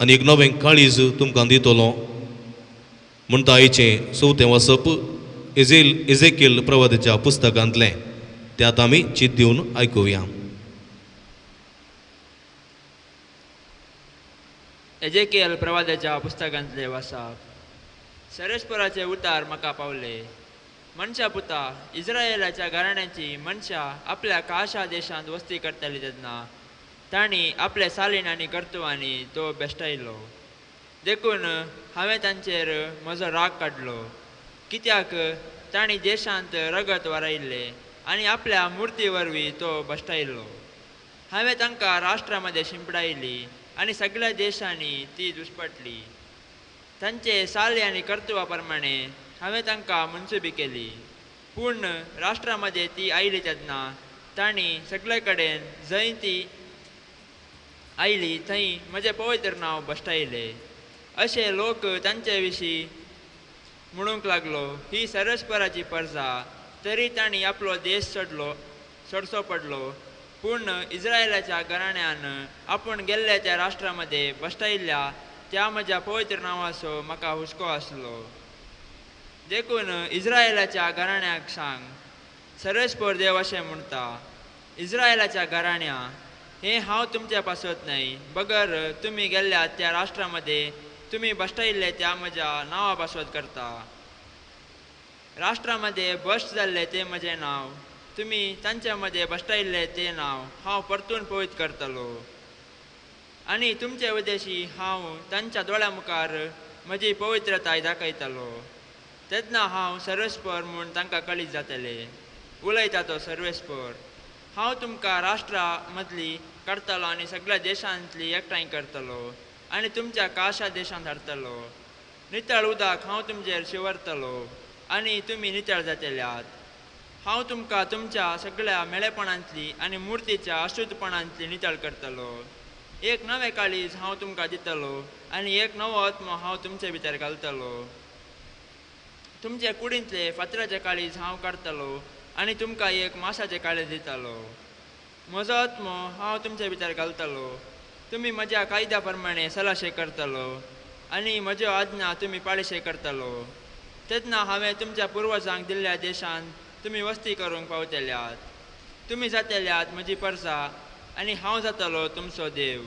आनी एक नवें काळीज तुमकां दितलों म्हणटा आयचें 4थें वचप एजेकिएल प्रवाद्याच्या पुस्तकांतलें तें आतां आमी चित दिवन आयकुया एजेकिएल प्रवाद्याच्या पुस्तकांतले वाचप सर्वेस्पराचे उतार म्हाका पावले मनशा पुता इस्रायेलाच्या घराण्यांची मनशां आपल्या काशा देशांत वस्ती करताली तेन्ना तांणी आपल्या सालीन आनी कर्तुवांनी तो बेश्टायलो देखून हांवें तांचेर म्हजो राग काडलो कित्याक तांणी देशांत रगत वारयल्ले आनी आपल्या मुर्ती वरवीं तो बेश्टायलो हांवें तांकां राष्ट्रा मदें शिंपडायली आनी सगळ्या देशांनी ती दुश्पटली तांचे साली आनी कर्तुवा प्रमाणे हांवें तांकां मनसुबी केली पूण राष्ट्रा मदें ती आयली तेन्ना तांणी सगळे कडेन जंय ती आयली थंय म्हजें पवित्र नांव बेश्टायलें अशे लोक तांचे विशीं म्हणूंक लागलो ही सर्वेस्पराची परजा तरी तांणी आपलो देश सोडचो पडलो पूण इस्रायेलाच्या घराण्यान आपूण गेल्ले त्या राष्ट्रा मदें बेश्टायिल्ल्या त्या म्हज्या पवित्र नांवाचो म्हाका हुस्को आसलो देखून इस्रायेलाच्या घराण्याक सांग सर्वेस्पर देव अशें म्हणटा इस्रायेलाच्या घराण्या हें हांव तुमच्या पासत न्हय बगर तुमी गेल्ल्या त्या राष्ट्रा मदें तुमी बेश्टायिल्ले त्या म्हज्या नांवा पासत करता राष्ट्रा मदें भ्रश्ट जाल्ले ते म्हजें नांव तुमी तांच्या मदें बेश्टायिल्ले तें नांव हांव परतून पवित्र करतलो आनी तुमचे उद्देशी हांव तांच्या दोळ्या मुखार म्हजी पवित्रताय दाखयतलो तेन्ना हांव सर्वेस्पर म्हूण तांकां कळीत जातलें उलयता तो सर्वेस्पर हांव तुमकां राष्ट्रा मदली काडटलो आनी सगळ्या देशांतली एकठांय करतलो आनी तुमच्या काशा देशांत हाडटलो नितळ उदक हांव तुमचेर शिवरतलो आनी तुमी नितळ जातल्यात हांव तुमकां तुमच्या सगळ्या मेळेपणांतली आनी मुर्तीच्या अशुद्धपणांतली नितळ करतलो एक नवें काळीज हांव तुमकां दितलो आनी एक नवो आत्मो हांव तुमचे भितर घालतलो तुमचे कुडींतले फातराचे काळीज हांव काडटलो आनी तुमकां एक मासाचे काळीज दितलो म्हजो आत्मो हांव तुमच्या भितर घालतलो. तुमी म्हज्या कायद्या प्रमाणे सलाशे करतलो आनी म्हज्यो आज्ञा तुमी पाळशे करतलो. तेन्ना हांवें तुमच्या पुर्वजांक दिल्ल्या देशांत तुमी वस्ती करूंक पावतल्यात. तुमी जातल्यात म्हजी परसा आनी हांव जातलो तुमचो देव.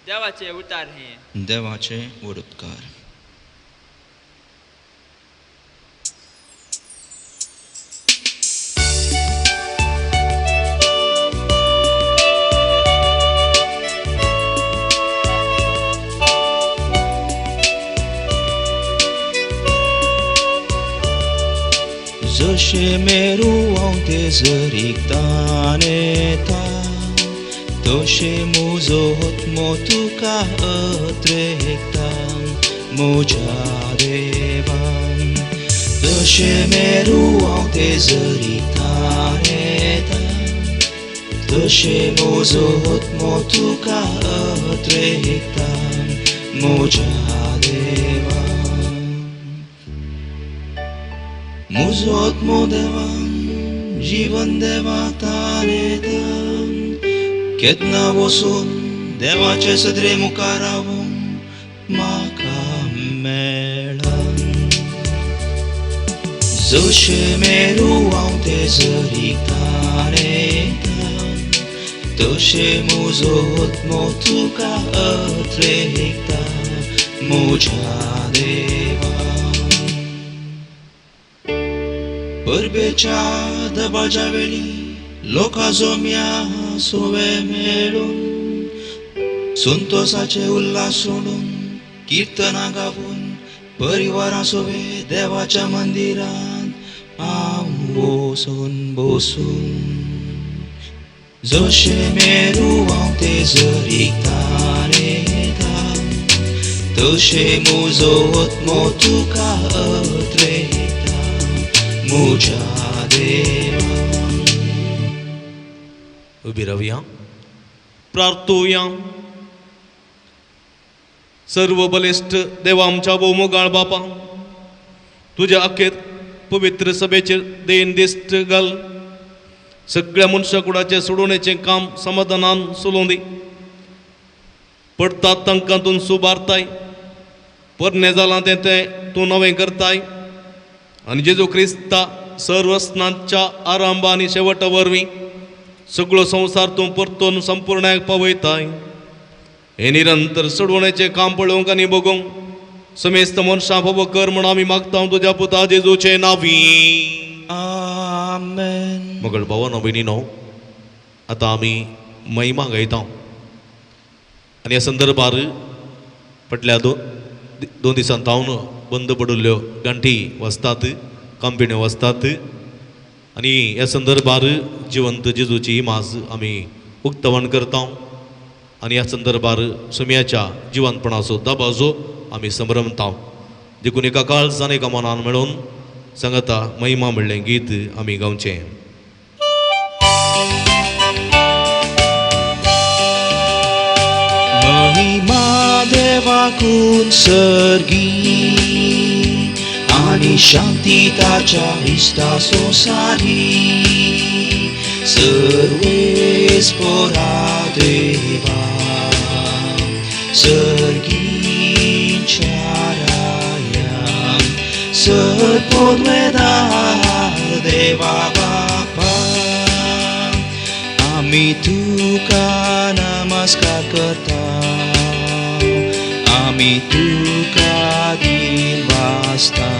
देवाचे उतार हें. देवाचे वडुतकार. जशे मेरुआव ते जरीक दान येता तशे म्हजो आत्मो तुका अत्रेकता म्हज्या देवान. जशे मेरुआव ते जरीक दान येता तशे म्हजो आत्मो तुका अत्रेकता म्हज्या देवान. म्हजो आत्मो देवान जीवन देवाक तान येता. केन्ना वचून देवाचे सदरे मुखार रावून म्हाका मेळा. जशे मेरुआव ते जरीक तान येता तशे म्हजो आत्मो तुका अत्रेकता म्हज्या देवान. परबेच्या दबाच्या वेळी लोकां जोम्या सोवे मेळून संतोषाचे उल्हास सोडून कीर्तना गावून परिवारा सोवे देवाच्या मंदिरांत हांव वचून बसून. जशे मेरुआव ते जरीक तान येता तशे म्हजो आत्मो तुका अत्रेकता म्हज्या देवान. उभी रावया, प्रार्थोया. सर्व बलिष्ठ देवा आमच्या भोवमोगाळ बापा, तुझ्या अखेर पवित्र सभेचेर देन दिश्ट घाल. सगळ्या मनशाकुळाचे सोडवण्याचे काम समाधानान चलोवंक दी. पडतात तांकां तूं सुबारताय. परने जालां तें तूं नवें करताय. आनी जेजू क्रिस्ता सर्वस्नांच्या आरंभ आनी शेवटा वरवीं सगळो संवसार तूं परतून संपूर्णाक पावयताय. हे निरंतर सोडवण्याचे काम पळोवंक आनी बघूंक समेस्त मनशां फावो कर म्हूण आमी मागता तुज्या पुता जेजूचे नांवी. आमेन. मगळ भावानो भयणीनो, आतां आमी महिमा गायता आनी ह्या संदर्भार फाटल्या दोन दिसांतावन बंद पडिल्ल्यो गांठी वाजतात, कांपिण्यो वाजतात आनी ह्या संदर्भार जिवंत जेजूची इमाज आमी उक्तावण करता आनी ह्या संदर्भार सुम्याच्या जिवंतपणाचो दाबाजो आमी संभ्रमता. देखून एका काळजान एका मनान मेळून सांगता महिमा म्हणलें गीत आमी गावचें. महिमा देवाकून सर्गी आणि शांती ताच्या इष्टा सोसारी. सर्वेस्परा देवा सर्गीच्या राया सर्पोद्वेदार देवा बापा. आमी तुका नमस्कार करता. आमी तुका दिन वाजता.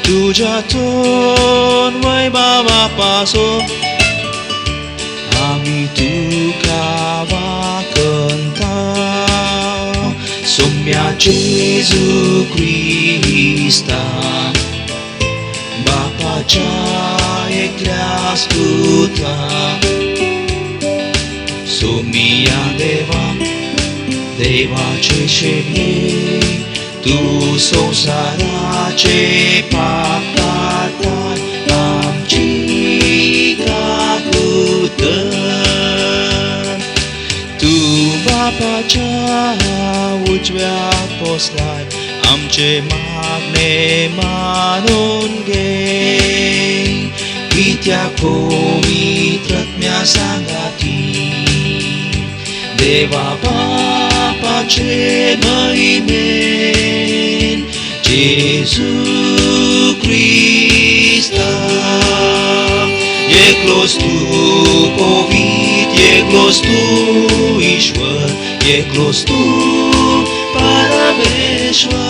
तुज्यातून वैभवा पासो आमी तुका वाकंता. सोम्या जेजू क्रिस्ता बापाच्या एकल्या स्तुता. सोमिया देवा देवाचे शेडे तू संसाराचे पाप काढताय. आमची काकूत तू बापाच्या उजव्या पोसलाय. आमचे मागणे मानून घे. ही त्या पवित्रात्म्या सांगाती देवा बापाचे महिमेन जेजू Krista एकलोस तू पवित्र एकलोस तू ईश्वर एकलोस तू परमेश्वर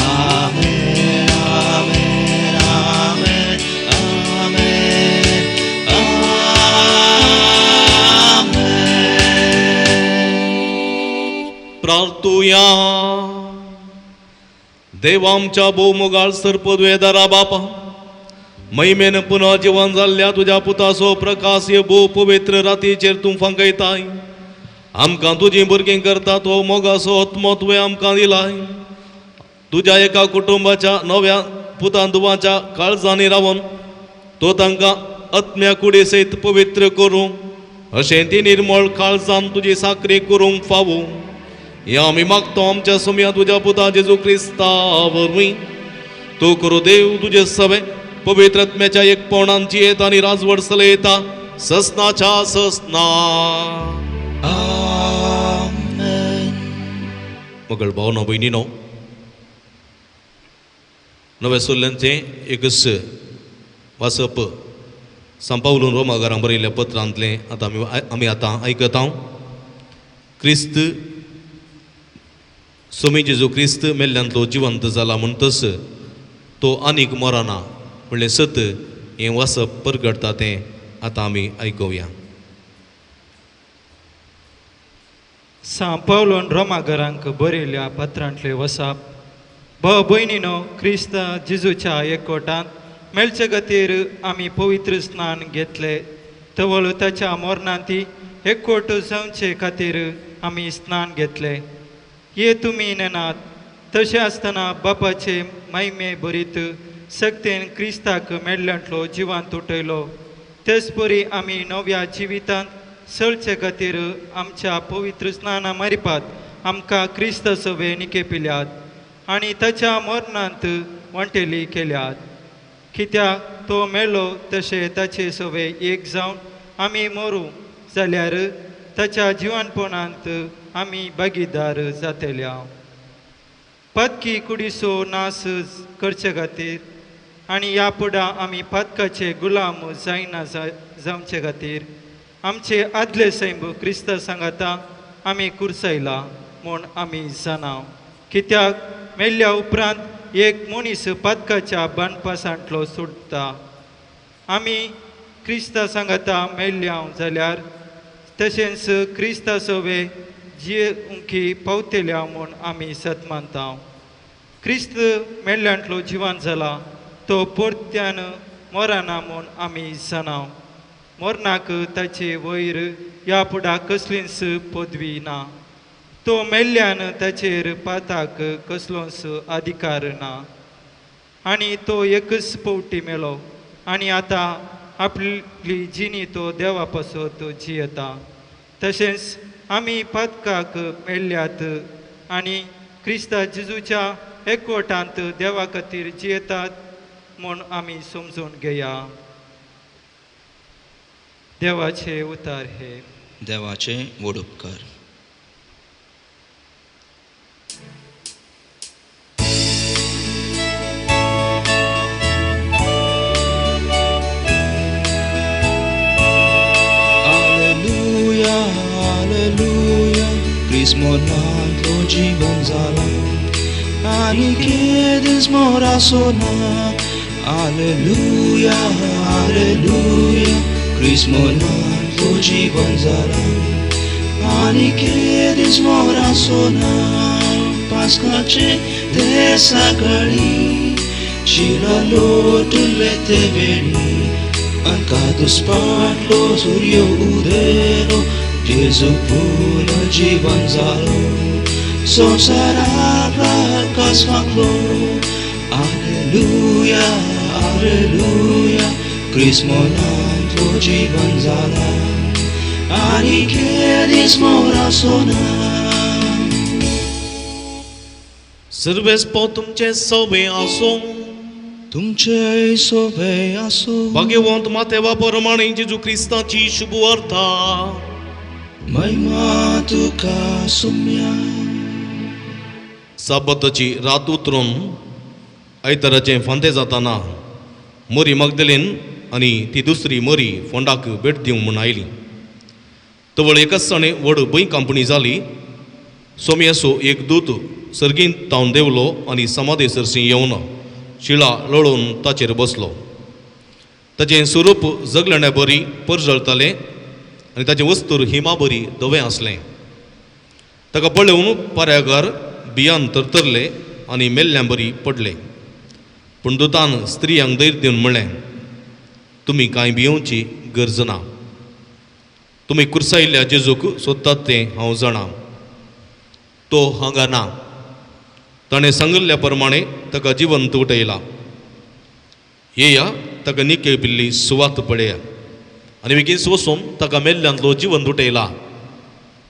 आमेन आमेन आमेन आमेन आमेन प्रार्थूया. देव आमच्या भोवमुगाळ सरपदवेदारा बापा महिमेन पुन्हा जिवन जाल्ल्या तुझ्या पुतासो प्रकाश ये भोव पवित्र रातीचेर तूं फांकयताय. आमकां तुजी भुरगीं करता तो मोगासो आत्मो तुवें आमकां दिलाय. तुज्या एका कुटुंबाच्या नव्या पुतांदुवाच्या काळजांनी रावन तो तांकां आत्म्या कुडी सयत पवित्र करूं अशें ती निर्मळ काळजान तुजी साकरी करूंक फावो. हे आमी मागतो आमच्या सुम्या तुज्या पुता जेजू क्रिस्ता वरवीं. तूं करूं देव तुजे सवे पवित्र आत्म्याच्या एकपणांची येत आनी राजवड चलयता ससनाच्या ससना. आमेन. मगळ भावनो भयणीनो, नवे सोल्ल्यांचें एकस वाचप सांपावलून रोमाकारांक बरयल्ल्या पत्रांतलें आमी आतां आयकता. क्रिस्त सोमी जेजू क्रिस्त मेल्ल्यांतलो जिवंत जाला म्हणटच तो आनीक मरना म्हणलें सत हें वाचप परगडटा तें आतां आमी आयकुया. सांपावलोन रोमाकारांक बरयल्ल्या पत्रांतले वचप. भाव भयणीनो, क्रिस्त जेजूच्या एकवटांत मेळचे खातीर आमी पवित्र स्नान घेतले. तवळ ताच्या मरणांती एकवट जावचे खातीर आमी स्नान घेतले. हे तुमी नेनात. तशें आसतना बापाचे महिमे बरीत सक्तेन क्रिस्ताक मेल्ल्यांतलो जिवांत उठयलो. तेच परी आमी नव्या जिवितांत चलचे खातीर आमच्या पवित्र स्नाना मारिपात आमकां क्रिस्त सवे निकेपिल्यात आनी ताच्या मरणांत वंटेली केल्यात. कित्याक तो मेलो तशें ताचे सवे एक जावन आमी मरूं जाल्यार ताच्या जिवनपणांत आमी भागीदार जातल्या. पदकी कुडीचो नाश करचे खातीर आनी ह्या फुडां आमी पदकाचे गुलाम जायना जावचे खातीर आमचे आदले सैम क्रिस्त सांगाता आमी कुर्सायला म्हूण आमी जाणाव. कित्याक मेल्ल्या उपरांत एक मनीस पदकाच्या बांदपासांतलो सुटता. आमी क्रिस्ता सांगाता मेल्ल्या जाल्यार तशेंच क्रिस्ता सवे जियेवंकी पावतेल्या म्हूण आमी सत मानता. क्रिस्त मेल्ल्यांतलो जिवन जाला तो परत्यान मरना म्हूण आमी जाणाव. मरणाक ताचे वयर ह्या फुडां कसलीच पदवी ना. तो मेल्ल्यान ताचेर पाताक कसलोच अधिकार ना आनी तो एकच पावटी मेलो आनी आतां आपली जिणी तो देवा पासत जियेता. तशेंच आमी पातकाक मेल्ल्यात आनी क्रिस्ता जेजूच्या एकवटांत देवा खातीर जियेतात म्हूण आमी समजून घेया. देवाचे उतार हे. देवाचे व्हड उपकार. Alleluia, alleluia, Crismornantlo जीवन जाला आणि केदीस मोरा सोना. Alleluia, alleluia, Crismornantlo जीवन जाला आणि केदीस मोरा सोना. पास्काचे ते सकाळी शिला लोटले ते वेळी अंकादुस पाटलो सूर्य उदेलो जेजू पुन्हा जीवन जालो संसाराक प्रकाश मागलो. Alleluia, alleluia, Crismornantlo जीवन जाला आणि केदीस मोरा सोना. सर्वेस्पो तुमचे सवे आसो तुमचे सोबे आसूं भाग्यवंत मातेवा प्रमाणे जेजू क्रिस्ताची शुभ वार्ता महिमा तुका सुम्या साबताची रात उतरून आयताराचें फांतें जाताना मोरी मगदलेन आनी ती दुसरी मोरी फोंडाक भेट दिवंक म्हूण आयली. तवळ एकाच दिसाणे व्हड भंय कांपणी जाली. सोम्याचो एक दूत सर्गींत तावन देवलो आनी समाधी सरसी येवन शिळा लोळोवन ताचेर बसलो. ताचें स्वरूप जगलण्या बरी परजळतालें आनी ताचें वस्तूर हिमा बरी धवें आसलें. ताका पळोवन पाऱ्यागार भियान तरतरले आनी मेल्ल्यां बरी पडले. पूण दुतान स्त्रियांक धैर्य दिवन म्हणलें, तुमी कांय भियोवची गरज ना. तुमी कुर्सायिल्ल्या जेजूक सोदतात तें हांव जाणा. तो हांगा ना. ताणें सांगिल्ल्या प्रमाणे ताका जिवंत उठयला. येया ताका निके पिल्ली सुवात पळया. आनी बेगीन वचून ताका मेल्ल्यांतलो जिवंत उठयला.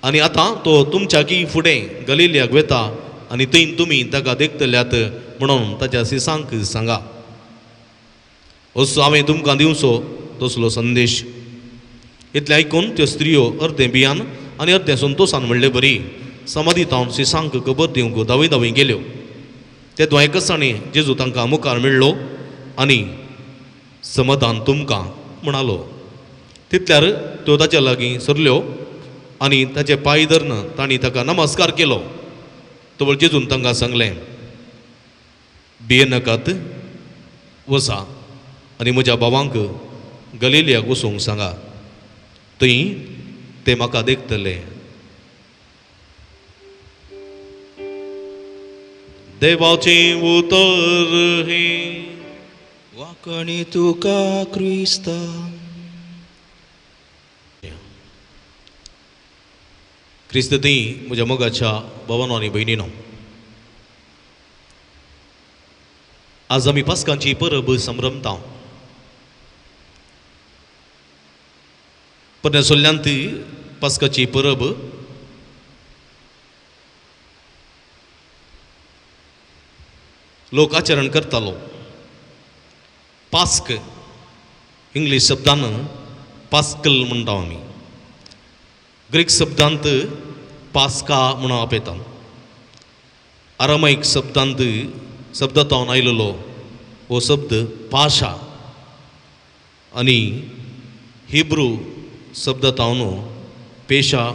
आनी आतां तो तुमच्याकी फुडें गलिल्याक वेता आनी थंय तुमी ताका देखतल्यात म्हणून ताच्या सिसांक सांगा. असो हांवें तुमकां दिवचो तसलो संदेश. इतलें आयकून त्यो स्त्रियो अर्दें भियान आनी अर्दें संतोशान म्हणलें, बरी. समाधी तावन सिसांक खबर दिवंक धांवय धांवय गेल्यो. तेदो एका दिसांनी जेजू तांकां मुखार मेळ्ळो आनी समाधान तुमकां म्हणालो. तितल्यार त्यो ताच्या लागीं सरल्यो आनी ताचे पांय धरून तांणी ताका नमस्कार केलो. तवळ जेजून तांकां सांगलें, भियेनाकात, वसा आनी म्हज्या भावांक गलिल्याक वचूंक सांगा. थंय ते म्हाका देखतले. देवाचें उतर हे वाकणी तुका क्रिस्ता. क्रिस्त ती म्हज्या मोगाच्या भावांनो आनी भयणीनो, आज आमी पास्कांची परब संभ्रमता. परनेसुल्ल्यांत पास्काची परब लोक आचरण करतालो. पास्क इंग्लीश शब्दान पास्कल म्हणटा आमी. ग्रीक शब्दांत पास्का म्हणून आपयता. आरामायिक शब्दांत आयलेलो हो शब्द पाशा आनी हिब्रू शब्दांत पेशा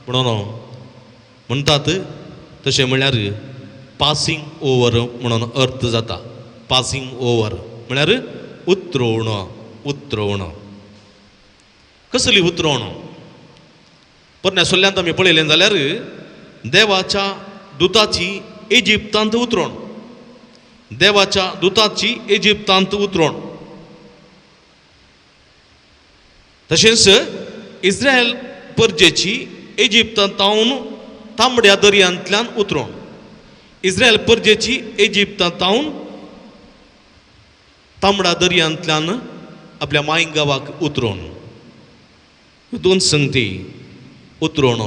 म्हणून म्हणटात. तशें म्हळ्यार पासिंग ओवर म्हणून अर्थ जाता. पासिंग ओवर म्हळ्यार उतरवण. कसली उतरवण? परनेसुल्ल्यांत आमी पळयलें जाल्यार देवाच्या दुताची इजिप्तांत उतरवण. देवाच्या दुताची इजिप्तांत उतरवण. तशेंच इस्रायल परजेची इजिप्तांतावन तांबड्या दर्यांतल्यान उतरवण. इस्रायल परजेची इजिप्तांतावन तांबड्या दर्यांतल्यान आपल्या माय गांवाक उतरवण. दोन संगती उतरवण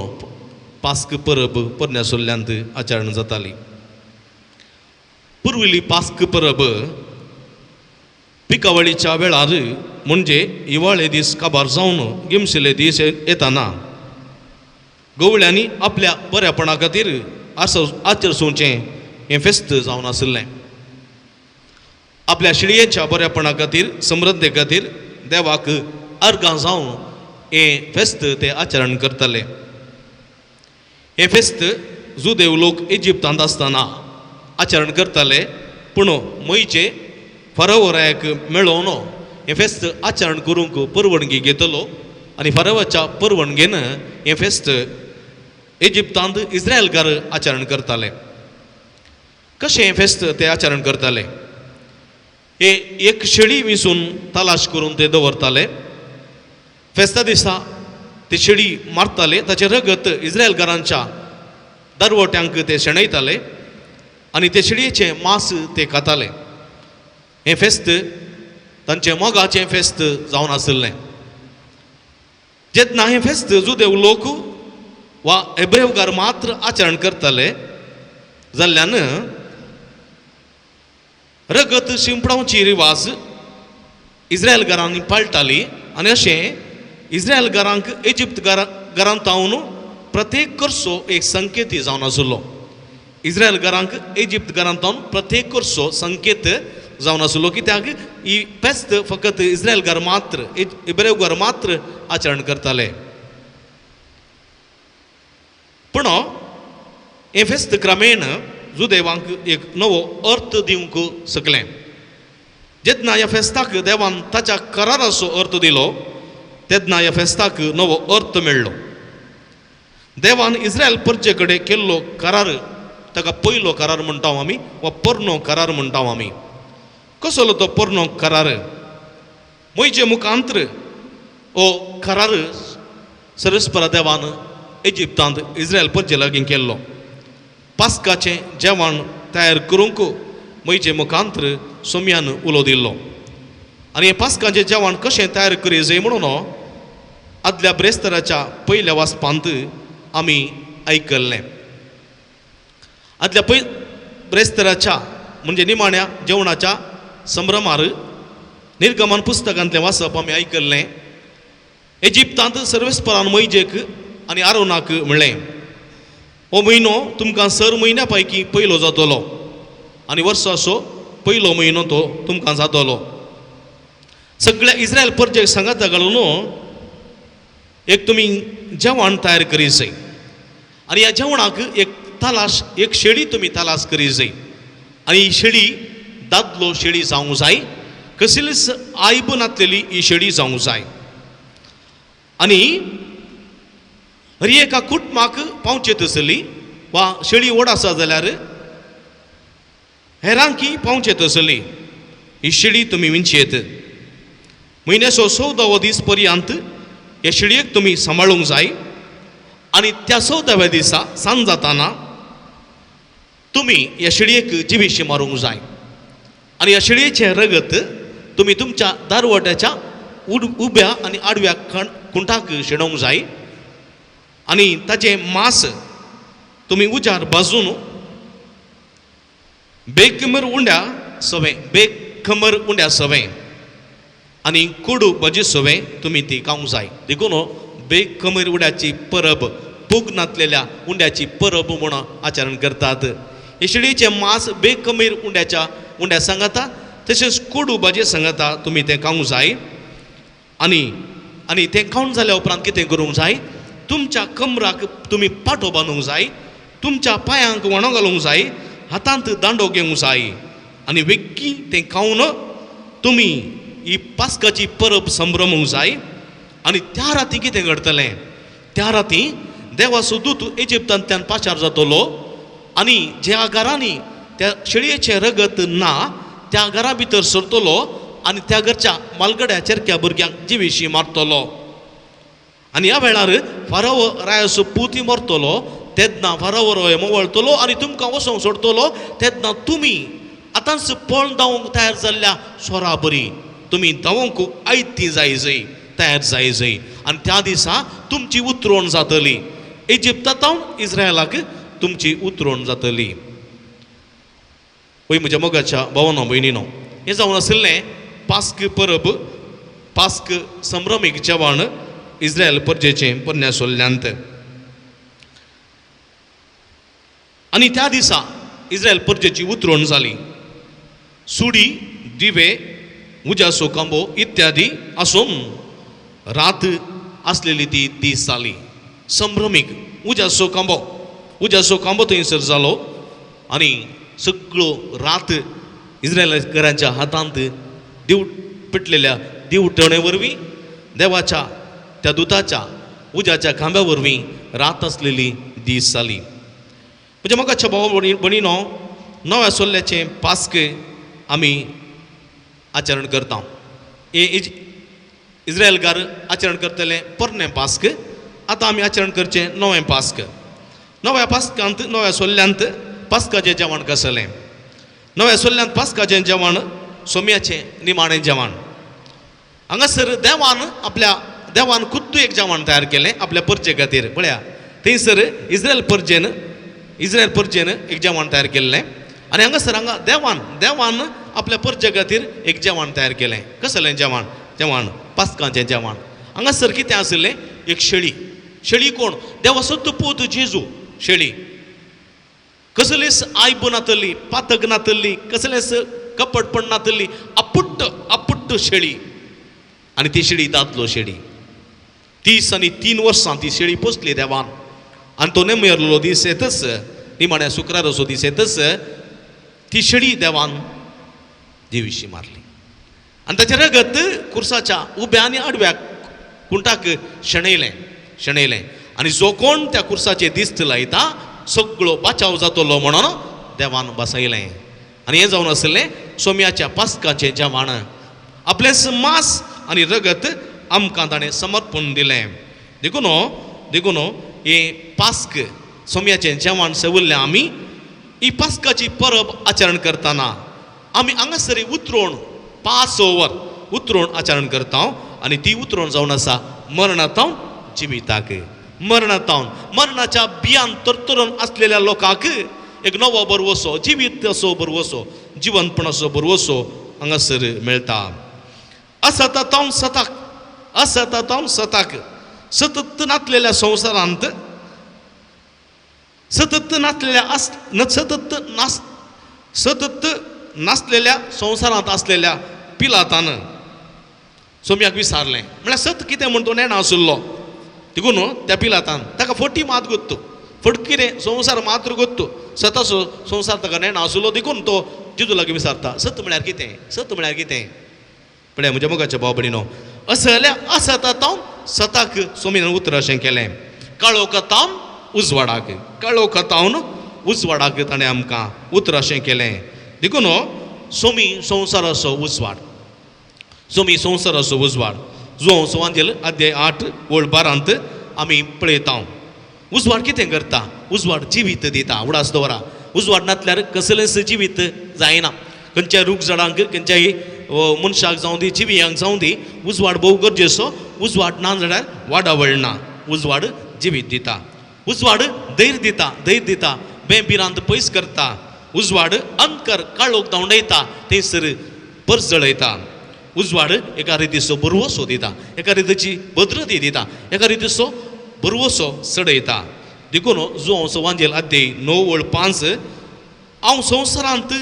पास्क परब परनेसुल्ल्यांत आचरण जाताली. पुर्विल्ली पास्क परब पिकावळीच्या वेळार म्हणजे हिवाळे दीस काबार जावन गिमशिल्ले दीस येताना गवळ्यांनी आपल्या बऱ्यापणा खातीर आचरसूचें हें फेस्त जावन आशिल्लें. आपल्या शिळयेच्या बऱ्यापणा खातीर समृद्धे खातीर देवाक अर्गां जावन हें फेस्त ते आचरण करताले. हें फेस्त जुदेव लोक इजिप्तांत आसतना आचरण करताले. पूण मयचे फारावाक मेळोवन हें फेस्त आचरण करूंक परवणगी घेतलो आनी फारावाच्या परवणगेन हें फेस्त इजिप्तांत इस्रायलकार आचरण करताले. कशें हें फेस्त ते आचरण करताले? हे एक शेळी विसून तलाश करून ते दवरताले. फेस्ता दिसा ती शेळी मारताले. ताचें रगत इस्रायलकारांच्या दरवट्यांक ते शेणयताले आनी ते शेळयेचें मांस ते खाताले. हें फेस्त तांचें मोगाचें फेस्त जावन आशिल्लें. जेन्ना हें फेस्त जुदेव लोक वा हेब्रेवकार मात्र आचरण करताले जाल्यान रगत शिंपडावची रिवाज इस्रायल घरांनी पाळटाली आनी अशें इस्रायल घरांक इजिप्त घरांत तावन प्रत्येक वर्सो एक संकेत जावन आसलो. इस्रायल घरांक इजिप्त घरांत तावन प्रत्येक वर्सो संकेत जावन आसलो, कित्याक ही फेस्त फकत इस्रायल घर मात्र इब्रेव घर मात्र आचरण करताले. पूण हे फेस्त क्रमेण जुदेवांक एक नवो अर्थ दिवंक शकलें. जेन्ना ह्या फेस्ताक देवान ताच्या कराराचो अर्थ दिलो तेन्ना ह्या फेस्ताक नवो अर्थ मेळ्ळो. देवान इस्रायल परजे कडेन केल्लो करार ताका पयलो करार म्हणटा आमी वा पोरनो करार म्हणटा आमी. कसलो तो पोरनो करार? मोइजे मुखांतर हो करार सरस्परा देवान इजिप्तांत इस्रायल परजे लागीं केल्लो. पास्काचें जेवण तयार करूंक मोइजे मुखांतर सोम्यान उलो दिल्लो. आनी हें पास्काचें जेवण कशें तयार करी जाय म्हणून आदल्या ब्रेस्तराच्या पयल्या वाचपांत आमी आयकल्लें. आदल्या ब्रेस्तराच्या म्हणजे निमाण्या जेवणाच्या संभ्रमार निर्गमन पुस्तकांतलें वाचप आमी आयकल्लें. इजिप्तांत सर्वेस्परान मोइजेक आनी आरोनाक म्हणलें, हो म्हयनो तुमकां सर म्हयन्या पैकी पयलो जातलो आनी वर्साचो पयलो म्हयनो तो तुमकां जातलो. सगळ्या इस्रायल परजेक सांगाता घालून एक तुमी जेवण तयार करी जाय आनी ह्या जेवणाक एक शेळी तुमी तालाश करी जाय आनी ही शेळी दादलो शेळी जावंक जाय, कसलीच आयब नासलेली ही शेळी जावंक जाय. आनी हर एका कुटुंबाक पावचेत आसली वा शेळी व्हड आसा जाल्यार हेरांकी पावचेत आसली ही शेळी तुमी विंचेत. म्हयन्याचो 14वो दीस पर्यंत हे शेळयेक तुमी सांबाळूंक जाय आनी त्या 14व्या दिसा सांज जाताना तुमी ह्या शेळयेक जिवेशी मारूंक जाय आनी ह्या शेळयेचें रगत तुमी तुमच्या दारवट्याच्या उब्या आनी आडव्या खुंटाक शिडोवंक जाय आनी ताचें मांस तुमी उजार भाजून बेखबर उंड्या सवें आनी कोडू भाजी सवें तुमी ती खावंक जाय. देखून बेखबर उंड्याची परब पूग नातलेल्या उंड्याची परब म्हूण आचरण करतात. हे शेळयेचें मांस बेखमीर उंड्या सांगाता तशेंच कोडू भाजी सांगाता तुमी तें खावंक जाय. आनी तें खावन जाल्या उपरांत कितें करूंक जाय? तुमच्या कमराक तुमी पाटो बांदूंक जाय, तुमच्या पांयांक वणो घालूंक जाय, हातांत दांडो घेवंक जाय आनी वेग्गी तें खावन तुमी ही पास्काची परब संभ्रमूंक जाय. आनी त्या राती कितें घडटलें? त्या राती देवाचो दूत इजिप्तांतल्यान पाचार जातलो आनी ज्या घरांनी त्या शेळयेचें रगत ना त्या घरा भितर सरतलो आनी त्या घरच्या मालगड्या चेरक्या भुरग्यांक जिवेशी मारतलो. आनी ह्या वेळार फाराव रायाचो पुती मरतलो तेन्ना फाराव राय मोवळतलो आनी तुमकां वसोंक सोडतलो. तेन्ना तुमी आतांच पळोवन धांवंक तयार जाल्ल्या सोरा बरी तुमी धांवंक आयती जाय तयार जाय आनी त्या दिसा तुमची उतरोण जातली. इजिप्तांत इस्रायलाक तुमची उतरोण जातली. पळय म्हज्या मोगाच्या भावांनो भयणीनो, हें जावन आशिल्लें पास्क परब, पास्क संभ्रमीक जेवण इस्रायल परजेचें पोरन्यासोल्ल्यांत. आनी त्या दिसा इस्रायल परजेची उतरोण जाली. सुडी, दिवे, उज्याचो खांबो इत्यादी आसून रात आसलेली ती दीस जाली. संभ्रमीक उज्याचो खांबो थंयसर जालो आनी सगळो रात इस्रायलाच्या हातांत पेटलेल्या दिवटणे वरवीं देवाच्या त्या दुताच्या उज्याच्या खांब्या वरवीं रात आसलेली दीस जाली. म्हणजे मोगाच्या भाव भयणीनो, नव्या सोल्ल्याचें पास्क आमी आचरण करता. हे इस्रायलकार आचरण करतले पोरनें पास्क. आतां आमी आचरण करचें नवें पास्क. नव्या पास्कांत नव्या सोल्ल्यांत पास्काचें जेवण कसलें? नव्या सोल्ल्यांत पास्काचें जेवण सोम्याचें निमाणें जेवण. हांगासर देवान खुद्द एक जेवण तयार केलें आपल्या परजे खातीर. पळया थंयसर इस्रायल परजेन एक जेवण तयार केल्लें आनी हांगासर हांगा देवान आपल्या परजे खातीर एक जेवण तयार केलें. कसलें जेवण पास्काचें जेवण. हांगासर कितें आसलें? एक शेळी कोण? देवाचो पूत जेजू. शेळी कसलेच आयब नातली, पातक नातली, कसलेच कपटपण नातली, अपुट्ट शेळी. आनी ती शेळी दादलो शेळी. 30 आनी 3 वर्सां ती शेळी पोसली देवान. आनी तो नेमेरलो दीस येतच, निमाण्या शुक्राराचो दीस येतच ती शेळी देवान देवीशी मारली. आनी ताचें रगत खुर्साच्या उब्या आनी आडव्या कुंटाक शेणयलें. आनी जो कोण त्या खुर्साचेर दिश्ट लायता सगळो बाचाव जातलो म्हणून देवान बसयलें. आनी हें जावन आसलें सोम्याच्या पास्काचें जेवण. आपलें मांस आनी रगत आमकां ताणें समर्पण दिलें. देखून हे पास्क सोम्याचें जेवण सेवल्लें आमी ही पास्काची परब आचरण करतना आमी हांगासर उतरोवन पास ओवर उतरोवन आचरण करता. आनी ती उतरोवन जावन आसा मरणांतावन जिविताक. मरणाच्या बियान तरतरून आसलेल्या लोकांक एक नवो बरवसो, जिवीत असो बरवसो, जिवंतपण असो बरवसो हांगासर मेळटा. असतातावन सताक सतत नातलेल्या संवसारांत सतत नासलेल्या संवसारांत आसलेल्या पिलातान सोम्याक विचारलें. म्हळ्यार सत कितें म्हण तो नेणा आसुल्लो. देखून त्या पिलातान ताका फटी मात गोत्तो, फट कितें संवसार मात्र गोत्तो, सताचो संवसार ताका नेणा आसुल्लो. देखून तो जेजू लागीं विचारता, सत म्हळ्यार कितें? पळय म्हज्या मोगाच्या भाव भयणीनो, असं जाल्यार असतातावन सताक सोमीन उतर अशें केलें. काळोखातावन उजवाडाक ताणें आमकां उतर अशें केलें. देखून सोमी संवसाराचो उजवाड जो सुवांजेल अध्याय 8 वळ 12 आमी पळयता. उजवाड कितें करता? उजवाड जिवीत दिता. उडास दवरा. उजवाड नातल्यार कसलेंच जिवीत जायना. खंयच्याय रूख झाडांक, खंयच्याय मनशाक जावं दी, जिवियांक जावं दी, उजवाड भोव गरजेचो. उजवाड ना जाल्यार वाडावळ ना. उजवाड जिवीत दिता. उजवाड धैर्य दिता. बेबिरांत पयस करता. उजवाड अंकर काळोख धांवडयता, थंयसर परस जळयता. उजवाड एका रितीचो बरवसो दिता, एका रितीची भद्रती दिता, एका रितीचो बरवसो सडयता. देखून जो सुवांजेल अध्याय 9 वळ 5 हांव संवसारांत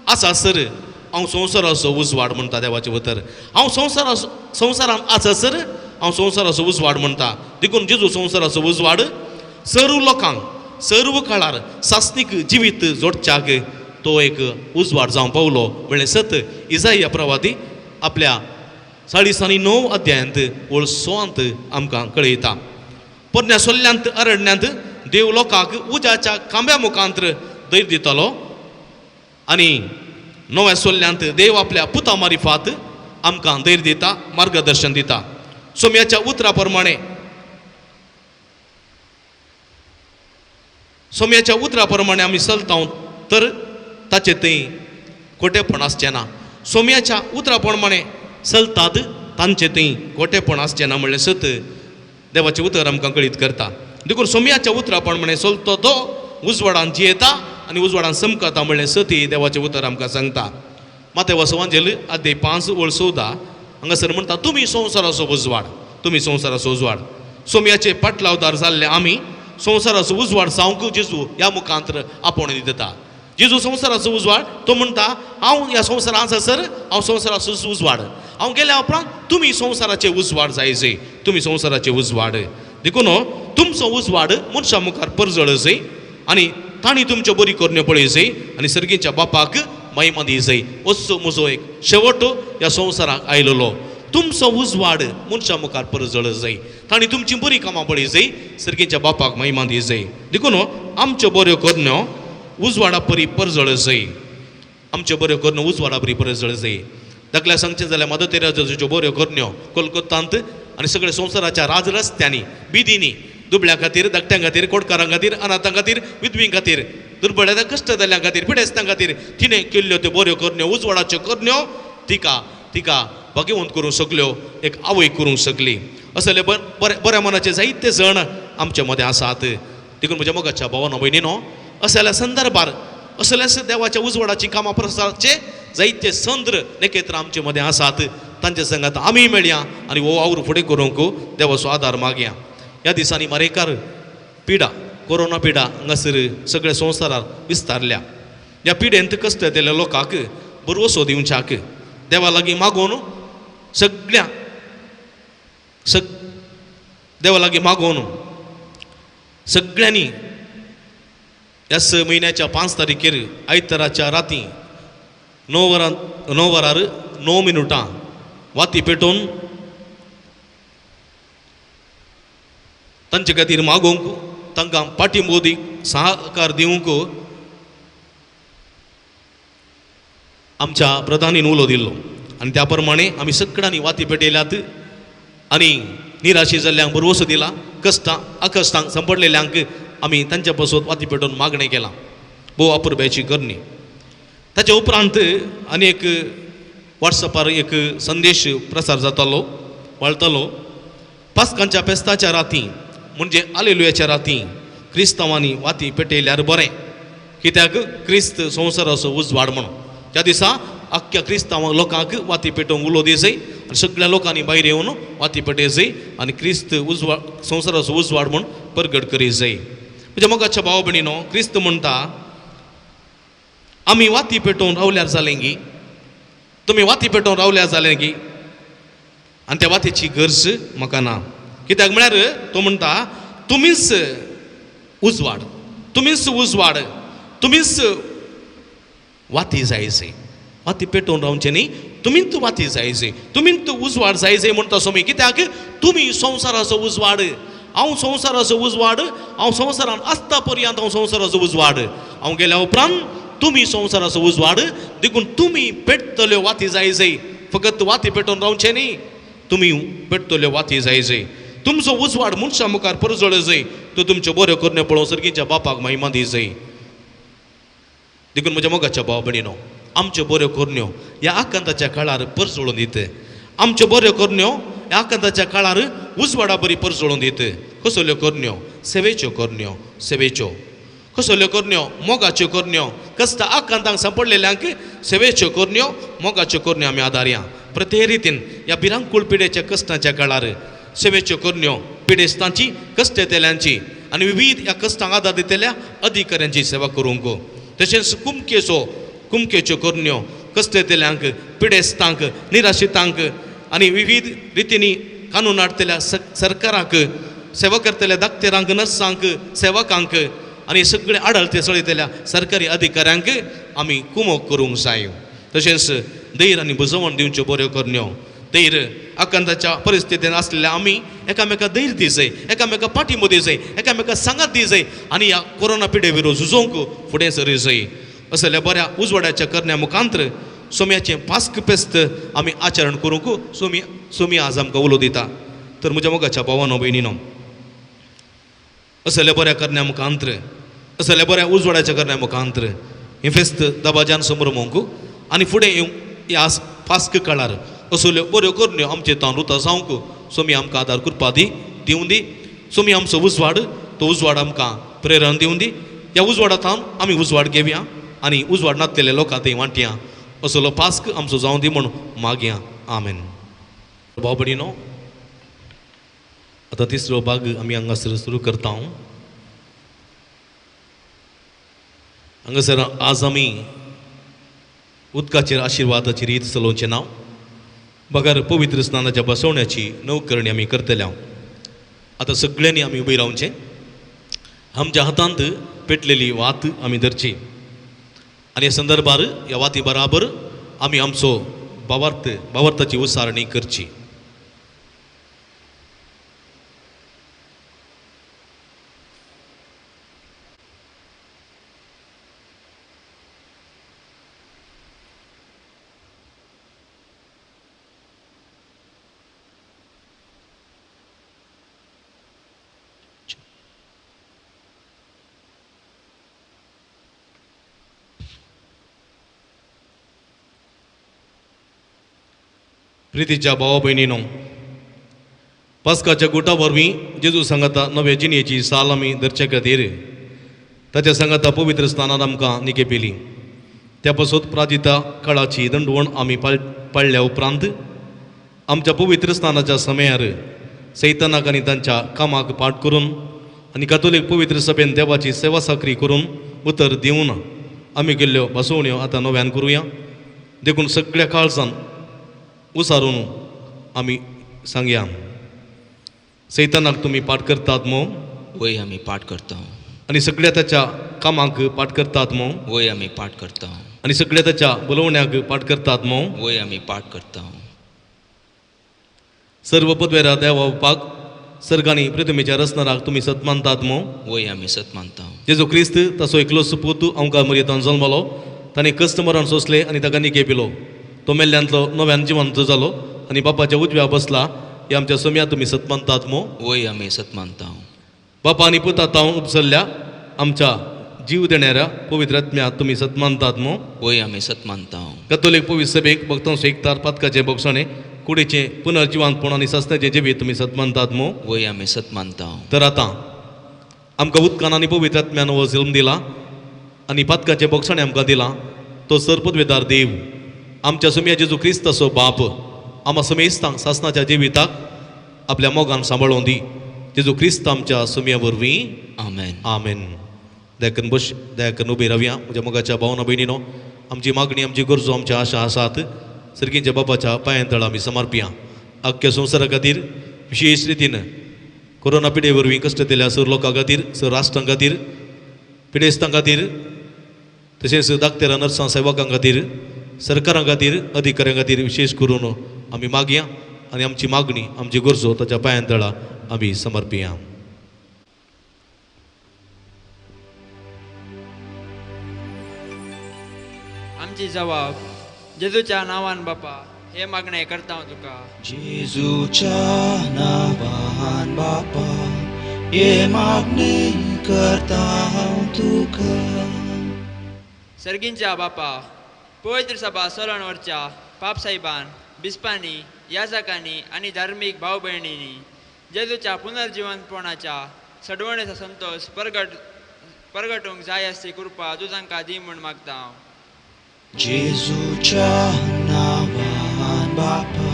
आसा सर, हांव संवसाराचो उजवाड म्हणटा देवाचें उतर. हांव संवसारांत आसा सर, हांव संवसाराचो उजवाड म्हणटा. देखून जेजू संवसाराचो उजवाड सर्व लोकांक सर्व काळार सासनीक जिवीत जोडच्याक तो एक उजवाड जावं पावलो. म्हणलें सत इजाया प्रवादी आपल्या 9 अध्यायांत वळ 6 आमकां कळयता. पोरण्या सोल्ल्यांत अरण्यांत देव लोकांक उज्याच्या खांब्या मुखांतर धैर्य दितालो. आनी नव्या सोल्ल्यांत देव आपल्या पुता मारिफात आमकां धैर्य दिता, मार्गदर्शन दिता. सोम्याच्या उतरा प्रमाणे आमी चलता तर ताचे थंय खोटेपण आसचें ना. सोम्याच्या उतरा प्रमाणे चलतात तांचे थंय खोटेपण आसचें ना. म्हणलें सत देवाचें उतर आमकां कळीत करता. देखून सोम्याच्या उतरा प्रमाणे चलतो तो उजवाडान जियेता आनी उजवाडान समकता. म्हणलें सती देवाचें उतर आमकां सांगता. मातें वसवांजेल अध्याय 5 वळ 14 हांगासर म्हणटा, तुमी संवसाराचो उजवाड. सोम्याचे पाटलावदार जाल्ले आमी संवसाराचो उजवाड जावंक जेजू ह्या मुखांतर आपोवण दिता. जेजू संवसाराचो उजवाड. तो म्हणटा, हांव ह्या संवसारांत आसा सर, हांव संवसाराचो उजवाड. हांव गेल्या उपरांत तुमी संवसाराचे उजवाड जायचे. तुमी संवसाराचे उजवाड. देखून तुमचो उजवाड मनशा मुखार परजळजय आनी तांणी तुमच्यो बरी करण्यो पळयजय आनी सर्गेच्या बापाक महिमा दिजय. असो म्हजो एक शेवट ह्या संवसाराक आयलोलो. तुमचो उजवाड मनशा मुखार परजळजय, तांणी तुमची बरी कामां पळयजय, सर्गेच्या बापाक महिमा दिजय. देखून आमच्यो बऱ्यो करण्यो उजवाडा परी परजळजय. आमच्यो बऱ्यो करण्यो उजवाडा परी परजळजय. दाखल्या सांगचें जाल्यार मदर तेरेसाच्यो बऱ्यो करण्यो कोलकत्तांत आनी सगळ्या संवसाराच्या राज रस्त्यांनी, बिदींनी, दुबळ्यां खातीर, धाकट्यां खातीर, कोडकारां खातीर, अनाथां खातीर, विधवीं खातीर, दुर्बळ्या कश्ट जाल्ल्यां खातीर, पिडेस्तां खातीर तिणें केल्ल्यो त्यो बऱ्यो करण्यो, उजवाडाच्यो करण्यो तिका भाग्यवंत करूंक शकल्यो, एक आवय करूंक शकली. असले बऱ्या मनाचे जायते जण आमच्या मदें आसात. देखून म्हज्या मोगाच्या भावांनो भयणीनो, अशा संदर्भार असल्यास देवाच्या उजवाडाची कामां प्रसारचे जायते संद्र नखेत्र आमचे मध्ये आसात तांचे संगात आमी मेळया आनी हो वावर फुडें करूंक देवाचो आदार मागया. ह्या दिसांनी मारेकार पिडा कोरोना पिडा हांगासर सगळ्या संवसारार विस्तारल्या. ह्या पिडेंत कश्ट येतल्या लोकांक बरवसो दिवच्याक देवा लागीं मागून देवा लागीं मागून सगळ्यांनी ह्या म्हयन्याच्या 5 तारखेर आयताराच्या राती 9 वरार 9 मिनटां वाती पेटोवन तांचे खातीर मागोवंक तांकां पाठिंबो सहकार दिवंक आमच्या प्रधानीन उलो दिल्लो आनी त्या प्रमाणे आमी सगळ्यांनी वाती पेटयल्यात आनी निराशे जाल्ल्यांक बरवसो दिला. अकश्टांक संपडलेल्यांक आमी तांच्या पासून वाती पेटोवन मागणें केलां. भोव अपुरब्याची करणी. ताच्या उपरांत आनी एक वॉट्सॅपार एक संदेश प्रसार जातालो वळतालो. पास्कांच्या फेस्ताच्या राती म्हणजे हालेलुयाच्या राती क्रिस्तांवांनी वाती पेटयल्यार बरें कित्याक क्रिस्त संवसाराचो उजवाड म्हणून. त्या दिसा आख्ख्या क्रिस्तांव लोकांक वाती पेटोवंक उलो दी जाय आनी सगळ्या लोकांनी भायर येवन वाती पेटय जाय आनी क्रिस्त उजवाड संवसाराचो उजवाड म्हूण परगट करी जाय. म्हणजे मोगाच्या भाव भयणीनो क्रिस्त म्हणटा आमी वाती पेटोवन रावल्यार जालें गी तुमी वाती पेटोवन रावल्यार जालें गी आनी त्या वातीची गरज म्हाका ना. कित्याक म्हळ्यार तो म्हणटा तुमीच उजवाड तुमीच वाती जायचे वाती पेटोवन रावचे न्ही तुमीच वाती जायचे तुमीच उजवाड जायचे म्हणटा सोमी. कित्याक तुमी संवसाराचो उजवाड हांव संवसाराचो उजवाड हांव संवसारान आसता पर्यंत हांव संवसाराचो उजवाड हांव गेल्या उपरांत तुमी संवसाराचो उजवाड देखून तुमी पेटतल्यो वाती जायचे फकत वाती पेटोवन रावचे न्ही तुमी पेटतल्यो वाती जायचे. तुमचो उजवाड मनशा मुखार परजळ जाय तो तुमच्यो बऱ्यो करण्यो पळोवन सर्गीच्या बापाक महिमा दी जाय. देखून म्हज्या मोगाच्या भाव भयणीनो आमच्यो बऱ्यो करण्यो ह्या आकांताच्या काळार परजळून दीत. आमच्यो बऱ्यो करण्यो ह्या आकांताच्या काळार उजवाडा बरी परजळून दीत. कसल्यो करण्यो सेवेच्यो कसल्यो करण्यो मोगाच्यो करण्यो कश्ट आकांतांक सांपडलेल्यांक सेवेच्यो करण्यो मोगाच्यो करण्यो आमी आदारया. प्रत्येक रितीन ह्या भिरांकूळ पिडेच्या कश्टाच्या काळार सेवेच्यो करण्यो पिडेस्तांची कश्ट येतल्यांची आनी विविध ह्या कश्टांक आदार दितल्या अधिकाऱ्यांची सेवा करूंक. तशेंच कुमकेच्यो करण्यो कश्ट येतल्यांक पिडेस्तांक निराशितांक आनी विविध रितींनी कानून हाडटल्या सरकाराक सेवा करतल्या धाकटेरांक नर्सांक सेवकांक आनी सगळे आडळते चलयतल्या सरकारी अधिकाऱ्यांक आमी कुमक करूंक जाय. तशेंच धैर्य आनी बुजवण दिवच्यो बऱ्यो करण्यो धैर्य आकांताच्या परिस्थितीन आसलेल्या आमी एकामेकाक धैर्य दी जाय एकामेकाक पाठिंबो दी जाय एकामेकाक सांगात दी जाय आनी ह्या कोरोना पिडे विरोध झुजोवंक फुडें सरी जाय. असल्या बऱ्या उजवाड्याच्या करण्या मुखांतर सोम्याचें पास्क फेस्त आमी आचरण करूंक सोमी आज आमकां उलो दिता. तर म्हज्या मोगाच्या भावानो भयणीनो असल्या बऱ्या करण्या मुखांतर असल्या बऱ्या उजवाड्याच्या करण्या मुखांतर हें फेस्त दबाज्यान समरमोवंक आनी फुडें येवंक ह्या पास्क काळार असल्यो बऱ्यो करण्यो आमचे तांदूत जावंक सोमी आमकां आदार कृपा दिवं दी. सोमी आमचो उजवाड तो उजवाड आमकां प्रेरण दिवं दी. ह्या उजवाडांतल्यान आमी उजवाड घेवया आनी उजवाड नासलेल्या लोकांक थंय वांटया असलो पास्क आमचो जावं दी म्हूण मागया. आमेन. भाव भयणीनो आतां तिसरो भाग आमी हांगासर सुरू करता. हांगासर आज आमी उदकाचेर आशिर्वादाची रीत चलोवचें नांव बगार पवित्र स्नानाच्या बसवण्याची नवकरणी आमी करतले. आतां सगळ्यांनी आमी उबे रावचें. आमच्या हातांत पेटलेली वात आमी धरची आनी ह्या संदर्भार ह्या वाती बराबर आमी आमचो भावार्थाची उसारणी करची. प्रितीच्या भावा भयणीनो पास्काच्या गुटा वरवीं जेजू सांगता नव्या जिणेची साल आमी धरचे खातीर ताच्या सांगाता पवित्र स्थानात आमकां निके पेली त्या पासत प्राजिता काळाची दंडवण आमी पाळल्या उपरांत आमच्या पवित्र स्थानाच्या समयार सैतानाक आनी तांच्या कामाक पाठ करून आनी कातोलीक पवित्र सभेन देवाची सेवा साखरी करून उतर दिवन आमी केल्ल्यो बसवण्यो आतां नव्यान करुया. देखून सगळ्या काळजान उसारून आमी सांगया, सैतानाक तुमी पाठ करतात मो, वय आम्ही पाठ करता. आनी सगळ्या ताच्या कामाक पाठ करतात मो, वय आम्ही पाठ करता. आनी सगळ्या ताच्या बोलवण्याक पाठ करतात मो. वय आम्ही पाठ करता. सर्व पदवेरा देवा बापाक सर्गांनी प्रथमेच्या रचनाराक तुमी सत मानतात मो. वय आम्ही सत मानता. जेजू क्रिस्त ताचो एकलो सुपूत आमकां मर्यादान जल्मलो, ताणें कश्ट मरण सोंसलें आनी ताका निके पेलो. तो मेल्ल्यांतलो नव्यान जिवंत जालो आनी बापाच्या उजव्या बसला. हे आमच्या सम्या तुमी सत मानतात मो. वय आम्ही सत मानता. बापा आनी पुता तावन उपसरल्या आमच्या जीव देणाऱ्या पवित्र आत्म्याक तुमी सत मानतात मो. वय आम्ही सत मानता. कतोलीक पवित्र सभेक भक्तांचो एकतार पातकाचे भक्षणे कुडीचे पुनर्जिवांतपण आनी सस्त्याचे जिवीत तुमी सत मानतात मो. वय आम्ही सत मानता. तर आतां आमकां उदकान आनी पवित्र आत्म्यान हो जल्म दिला आनी पातकाचे भक्षणे आमकां दिलां. तो सरपदवेदार देव आमच्या सुम्या जेजू क्रिस्ताचो बाप आम्हा समेस्तांक सासनाच्या जिविताक आपल्या मोगान सांबाळून दी. जेजू क्रिस्त आमच्या सुम्या वरवीं आमेन. आमेन. दयाकन बश दयाकन उबे रावया. म्हज्या मोगाच्या भावना भयणीनो, आमची मागणी आमची गरजो आमच्या आशा आसात सर्गींच्या बापाच्या पांयांतळ आमी समर्पिया. आख्या संवसारा खातीर विशेश रितीन कोरोना पिडे वरवीं कश्ट दिल्या सर लोकां खातीर, सर राष्ट्रां खातीर, पिडेस्तां खातीर, तशेंच दाक्तेरां नर्सां सेवकां खातीर, सरकारां खातीर, अधिकाऱ्यां खातीर विशेश करून आमी मागया आनी आमची मागणी आमची गरजो ताच्या पांयांतळा आमी समर्पिया. आमची जबाब जेजूच्या नांवान बापा हे मागणे करता हांव तुका. जेजूच्या नावान बापा ये मागणी करता हांव तुका. सर्गींच्या बापा, पवित्र सभा सोलणवरच्या पापसाहेबान, बिस्पांनी, याजकांनी आनी धार्मीक भाव भयणींनी जेजूच्या पुनर्जिवंतपणाच्या सडवणेचो संतोष परगटूंक जाय असली कृपा तूं तांकां दी म्हूण मागता हांव. जेजूच्या नावान बापा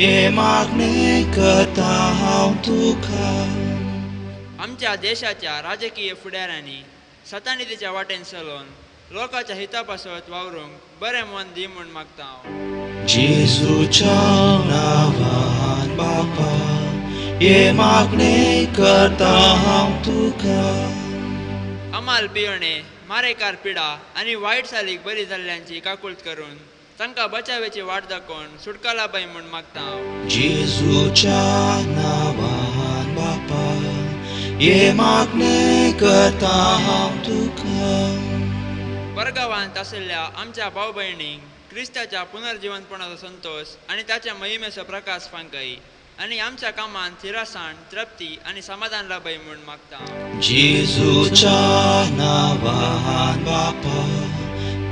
ये मागणी करता हांव तुका. आमच्या देशाच्या राजकीय फुडाऱ्यांनी सतानितीच्या वाटेन चलोवन लोकांच्या हिता पासत वावरूंक बरें मन दी म्हूण मागता हांव. जेजूच्या नावान बापा ये मागणी करता हांव तुका. अमाल पियणे, मारेकार पिडा आनी वायट सालीक बरी जाल्ल्यांची काकुळट करून तांकां बचावेची वाट दाखोवन सुटका लाभय म्हूण मागता हांव. जेजूच्या नावान बापा ये मागणी करता हांव तुका. परगांवांत आशिल्ल्या आमच्या भाव भयणींक क्रिस्ताच्या पुनर्जिवंतपणाचो संतोष आनी ताच्या महिमेचो प्रकाश फांकय आनी आमच्या कामांत थिरासाण, तृप्ती आनी समाधान लाभय म्हूण मागता हांव. जेजूच्या नावान बापा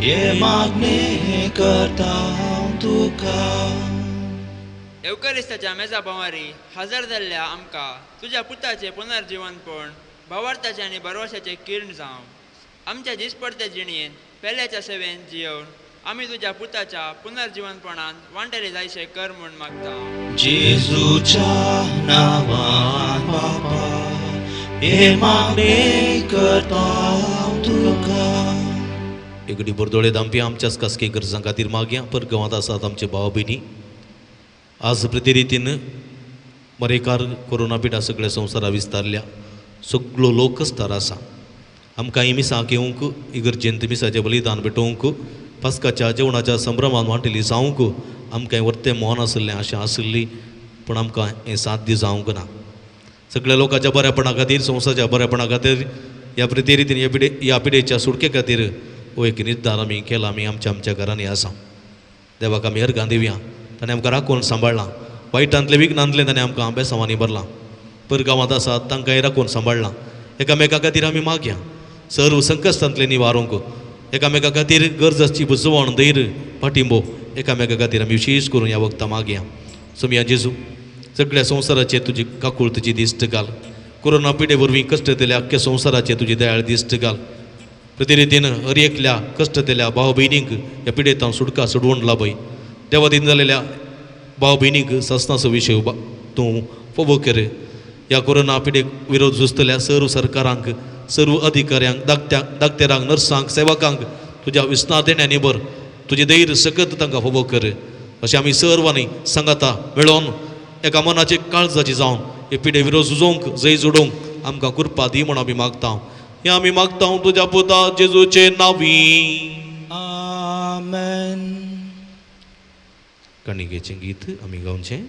ये मागणी करता हांव तुका. एवकरिस्ताच्या मेजा भोंवारी हजर जाल्ल्या आमकां तुज्या पुताचें पुनर्जिवंतपण भावार्थाचें आनी बरवशाचें किर्ण जावं. आमच्या दिसपडते जिणेंत पेल्याच्या सेवेन जियोवन आमी तुज्या पुताच्या पुनर्जिवंतपणांत वांटेले जायशे कर म्हूण मागता हांव. जेजूच्या नावान बापा ये मागणी करता हांव तुका. एगडी बोरदोळे दामपी आमच्याच खासगी गरजां खातीर मागया. परगांवांत आसात आमचे भाव भयणी. आज प्रतिरितीन मरेकार कोरोना पिडा सगळ्या संवसारा विस्तारल्या. सगळो लोकच थर आसा. आमकां ही मिसां घेवंक, इगर्जेंत मिसाचें बलिदान भेटोवंक, पास्काच्या जेवणाच्या संभ्रमान वांटेली जावंक आमकां व्हरतें मोहन आसलें अशें आसली. पूण आमकां हें साध्य जावंक ना. सगळ्या लोकांच्या बऱ्यापणा खातीर, संवसाराच्या बऱ्यापणा खातीर, ह्या प्रतिरितीन ह्या पिडेच्या सुटके खातीर हो एक निर्धार आमी केला. आमी आमच्या घरांनी आसा. देवाक आमी अर्घां दिवया. ताणें आमकां राखून सांबाळलां. वायटांतलें विघ्नांतलें ताणें आमकां बेसांवांनी भरलां. परगांवांत आसात तांकांय राखून सांबाळलां. एकामेका खातीर आमी मागया. सर्व संकश्टांतले निवारूंक, एकामेका खातीर गरज आसची बुजवण, धैर्य, पाठिंबो एकामेका खातीर आमी विशेश करून ह्या वखदां मागया. सुमया जेजू, सगळ्या संवसाराचेर तुजी काकूळ तुजी दिश्ट घाल. कोरोना पिडे वरवीं कश्ट दिल्या अख्ख्या संवसाराचे तुजी दयाळ दिश्ट घाल. प्रतिरितीन हर एकल्या कश्ट दिल्या भाव भयणींक ह्या पिडेतां सुटका सोडवून लाभय. देवा दिन जालेल्या भाव भयणींक सस्नाचो विशय तूं फोबो कर. ह्या कोरोना पिडेक विरोध झुजतल्या सर्व सरकारांक, सर्व अधिकाऱ्यांक, दाक्तेरांक, नर्सांक, सेवकांक तुज्या विस्तार देण्यानी बर तुजे धैर्य सकत तांकां फोबो कर. अशें आमी सर्वांनी सांगाता मेळोन एका मनाचे काळजाची जावन हे पिडे विरोध झुजोवंक जय जोडोवंक आमकां कृपा दी म्हण आमी मागता. हें आमी मागता तुज्या पुता जेजूचे नांवी. आमेन. कणिकेचें गीत आमी गावचें.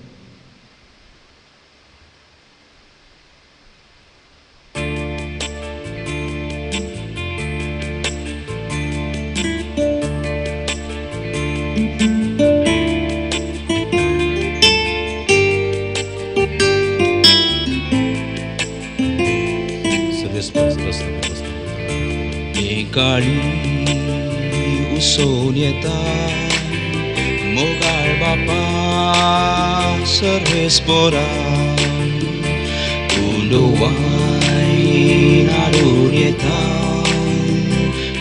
काळी उसोन येता मोगाळ बापा सर्वेस्परा उंडोवाय हाडून येता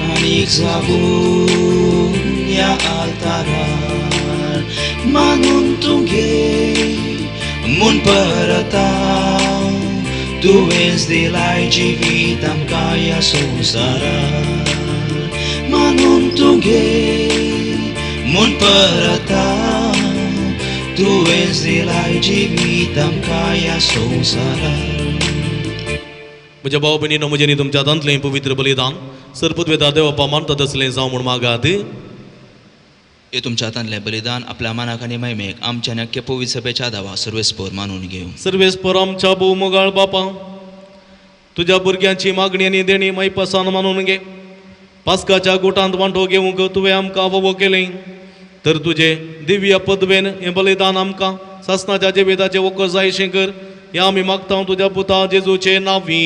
आनीक जागून या आल्तारार मागून तुगे म्हूण परता तुवेंच दिलाय जिवीत आमकां ह्या संवसारार मागून तुगे म्हूण परता तुवेंच दिलाय जिवीत आमकां ह्या संवसारार. म्हज्या भाव भयणीनो म्हजें न्ही तुमच्या हातांतलें पवित्र बलिदान सर्पद्वेदा देवपा मानता तसलें जावं म्हूण मागात. हे तुमच्या हातांतलें बलिदान आपल्या मानाक आनी महिमेक आमच्या नक्की पवित्र सभेच्या दावा सर्वेस्पोर मानून घेवं. सर्वेस्पर आमच्या भोव मोगाळ बापा तुज्या भुरग्यांची मागणी आनी देणी मैपसान मानून घे. पास्काच्या गोठांत वांटो घेवंक तुवें आमकां वोवो केलें तर तुजे दिव्य पदवेन हें बलिदान आमकां सासणाच्या जिविताचें वखद जायशें कर. हें आमी मागता तुज्या पुता जेजूचे नांवी.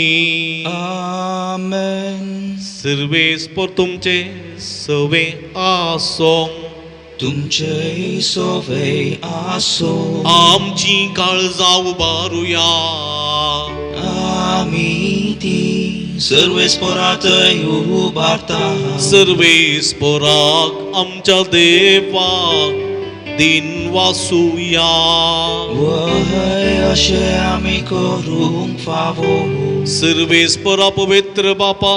आमेन. सर्वेस्पर तुमचे सवे आसो. तुमचे सोवे आसो. आमची काळजां उबारुया. आमी ती सर्वेस्परांतय उबारता. सर्वेस्पराक आमच्या देवाक दिन वासुया. वय अशें आमी करूंक फावो. सर्वेस्परा पवित्र बापा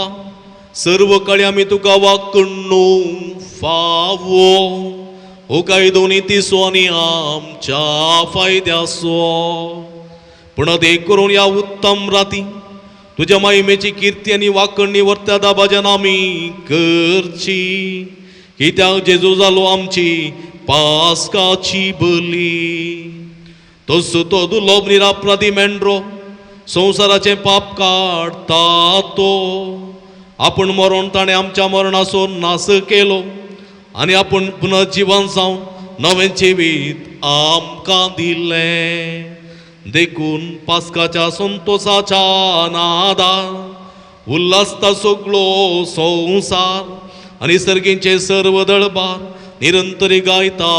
सर्व काळी आमी तुका वाकणूंक फावो. हो काय दोनी तिसो आनी आमच्या फायद्याचो. पूण देख करून या उत्तम राती तुज्या महिमेची कीर्ती आनी वाकणणी वर्त्या दाबाज्यान आमी करची. कित्याक जेजू जालो आमची पास्काची बली. तसो तो दुर्लभ निरापराधी मेंढरो संवसाराचें पाप काडटा तो. आपूण मरण ताणें आमच्या मरणाचो नाश केलो आनी आपूण पुनर्जीवन जावन नवें जिवीत आमकां दिलें. देखून पास्काच्या संतोषाच्या नादार उल्हासता सगळो संवसार आनी सर्गींचे सर्व दळबार निरंतरी गायता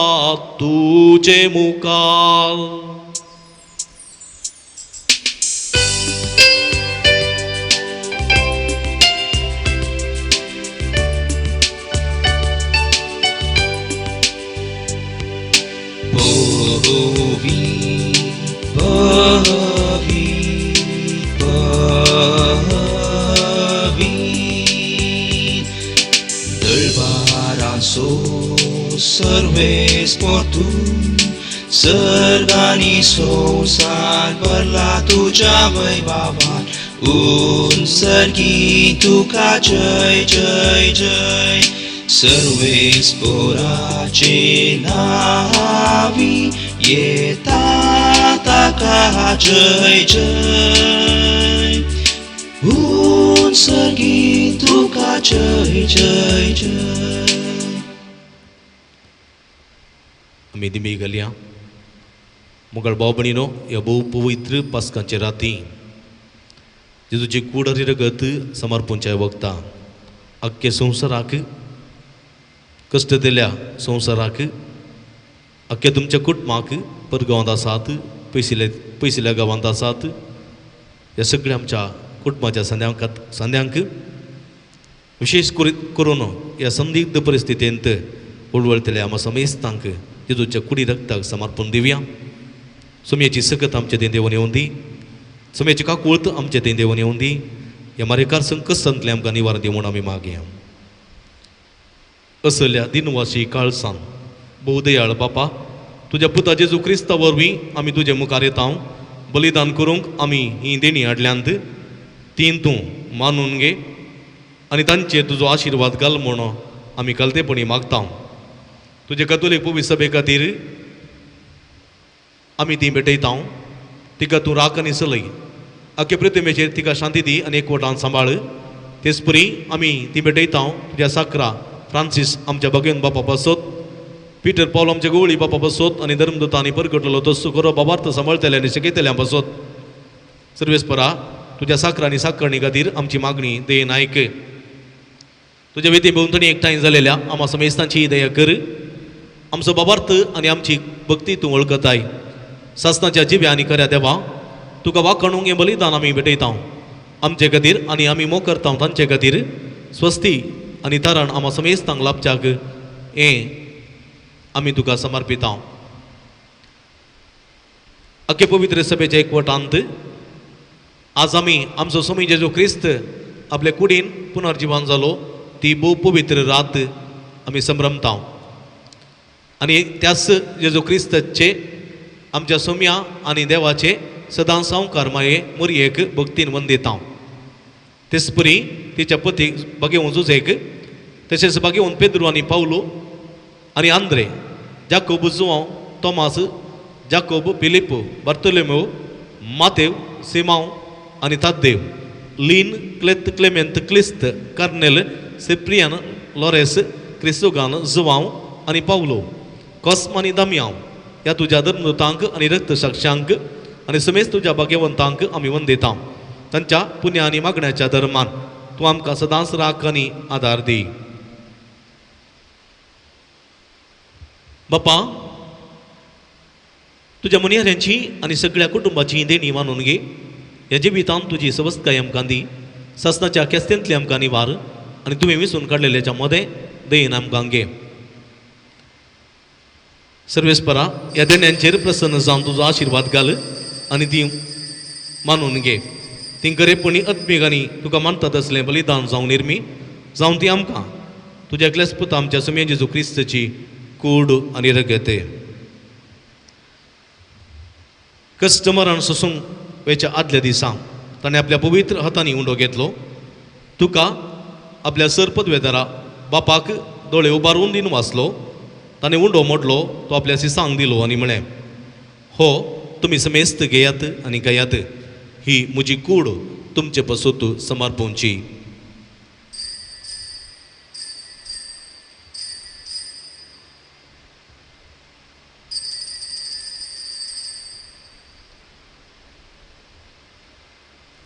तुजे मुखार. सर्वेस्पर तू सर्गानी संवसार भरला तुज्या वैभवान. सर्गी तुका जय जय जय. सर्वेस्पराचे नावी येता ताका जय जय. सर्गी तुका जय जय जय. आमी दिमी घालया. मोगाळ भाव भयणीनो ह्या भोव पवित्र पास्काचे राती जेजूची कूड आनी रगत समर्पणच्या वखदा अख्खे संवसाराक कश्ट दिल्या संवसाराक अख्ख्या तुमच्या कुटुंबाक परगांवांत आसात, पयसिल्या गांवांत आसात ह्या सगळ्या आमच्या कुटुंबाच्या संध्यांक विशेष करून ह्या संदिग्ध परिस्थितींत उडवळतल्या आम्हा समेस्तांक जेजूच्या कुडी रक्ताक समर्पण दिवया. सोम्याची सकत आमचे ते देवन येवन दी, सोम्याची काकुळत आमचे ते देवन येवन दी. ह्या मारेकार संकटांतले आमकां निवारण दी म्हूण आमी मागया. असल्या दिनवासी काळसान बहुदयाळ बापा, तुज्या पुता जेजू क्रिस्ता वरवीं आमी तुजे मुखार येता. बलिदान करूंक आमी ही देणी हाडल्यांत तीन तूं मानून घे आनी तांचेर तुजो आशिर्वाद घाल म्हूण आमी कलतेपणी मागता. तुजे कथोलीक पवित्र सभे खातीर आमी ती भेटयता. तिका तूं राख आनी चलय, आख्खे पृथ्वीचेर तिका शांती दी आनी एकवटान सांबाळ. तेच परी आमी ती भेटयता तुज्या साकरा फ्रांसीस आमच्या भगवन बापा पासत, पिटर पॉल आमच्या गवळी बापा पासत आनी धर्मदूतांनी परगटलेलो तस्सो करो बाबार्थ सांबाळतले आनी शिकयतल्या पासत. सर्वेस्परा तुज्या साकरा आनी साकरणी खातीर आमची मागणी देन आयक. तुज्या वेती भोंवतणी एकठांय जालेल्या आम्हा समेस्तांची दया कर. आमचो बाबार्थ आनी आमची भक्ती तूं वळखताय. सासनाच्या जिव्या आनी खऱ्या देवा तुका वाखणूंक हें बलिदान आमी भेटयता आमचे खातीर आनी आमी मोग करता तांचे खातीर. स्वस्ती आनी तारण आम्हा समेस्तांक लाभच्याक हें आमी तुका समर्पिता. आख्खे पवित्र सभेच्या एकवटांत आज आमी आमचो स्वामी जेजू क्रिस्त आपले कुडीन पुनर्जीवन जालो ती भोव पवित्र रात आमी संभ्रमता. आनी त्याच जेजू क्रिस्ताचे आमच्या सोम्या आनी देवाचे सदां संवकार माये मोरयेक भक्तीन वंदिता. तेच परी तिच्या पतीक बागेवन जुजेक, तशेंच बागेवन पेद्रू आनी पावलो आनी आंद्रे, जाकोब जुआंव, तोमास, जाकोब, फिलिप, बार्तोलोमेव, मातेव, सिमांव आनी ताद्देव, लीन, क्लेमेंत, क्लिस्त, कार्नेल, सिप्रियन, लॉरेस, क्रिस्तोगान, जुआंव आनी पावलो, कॉस्म आनी दामियांव, ह्या तुज्या धर्मदूतांक आनी रक्तसाक्षांक आनी समेस्त तुज्या भाग्यवंतांक आमी वंदिता. तांच्या पुण्य आनी मागण्याच्या धर्मान तूं आमकां सदांच राख आनी आदार दी. बापा, तुज्या मुनियाऱ्यांची आनी सगळ्या कुटुंबाची देणी मानून घे. ह्या जिवितांत तुजी सवस्तकाय आमकां दी. सासनाच्या केस्त्यांतली आमकां निवार आनी तुवें विसरून काडलेल्याच्या मदें देण आमकां घे. सर्वेस्परा, ह्या देण्यांचेर प्रसन्न जावन तुजो आशिर्वाद घाल आनी ती मानून घे. ती गरेपणी आत्मीक आनी तुका मानतात असलें बलिदान जावन निर्मी जावन ती आमकां तुज्या एकल्याच पुता आमच्या सोम्या जेजू क्रिस्ताची कूड आनी रगत. कस्टमरान सोसूंक वेच्या आदल्या दिसा ताणें आपल्या पवित्र हातांनी उंडो घेतलो. तुका आपल्या सरपदवेदारा बापाक दोळे उबारून दिन वाचलो. ताणें उंडो मोडलो, तो आपल्या सिसांक दिलो आनी म्हळें, हो तुमी समेस्त घेयात आनी गयात. ही म्हजी कूड तुमचे पसत समर्पोवची.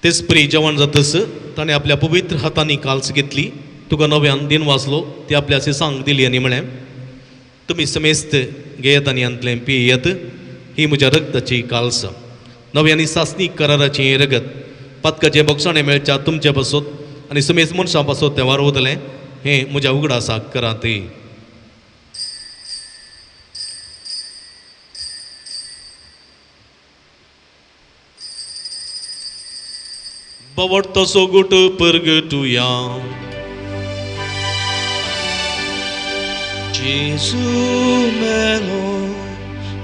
तेच परी जेवण जातस ताणें आपल्या पवित्र हातांनी काल्स घेतली. तुका नव्यान दिन वाचलो, ती आपल्या सिसांक दिली आनी म्हळें, तुमी समेस्त घेयात आनी अंतलें पियेयात. ही म्हज्या रगताची काल्स, नव्यानी सासनीक कराराची हें रगत. पातकाचें बोगसाणें मेळच्या तुमचे पासत आनी समेस्त मनशां पासत तें वारोवतलें. हें म्हज्या उगडासाक करात. बवडतो सोगुट परगटुया. जेजू मेलो,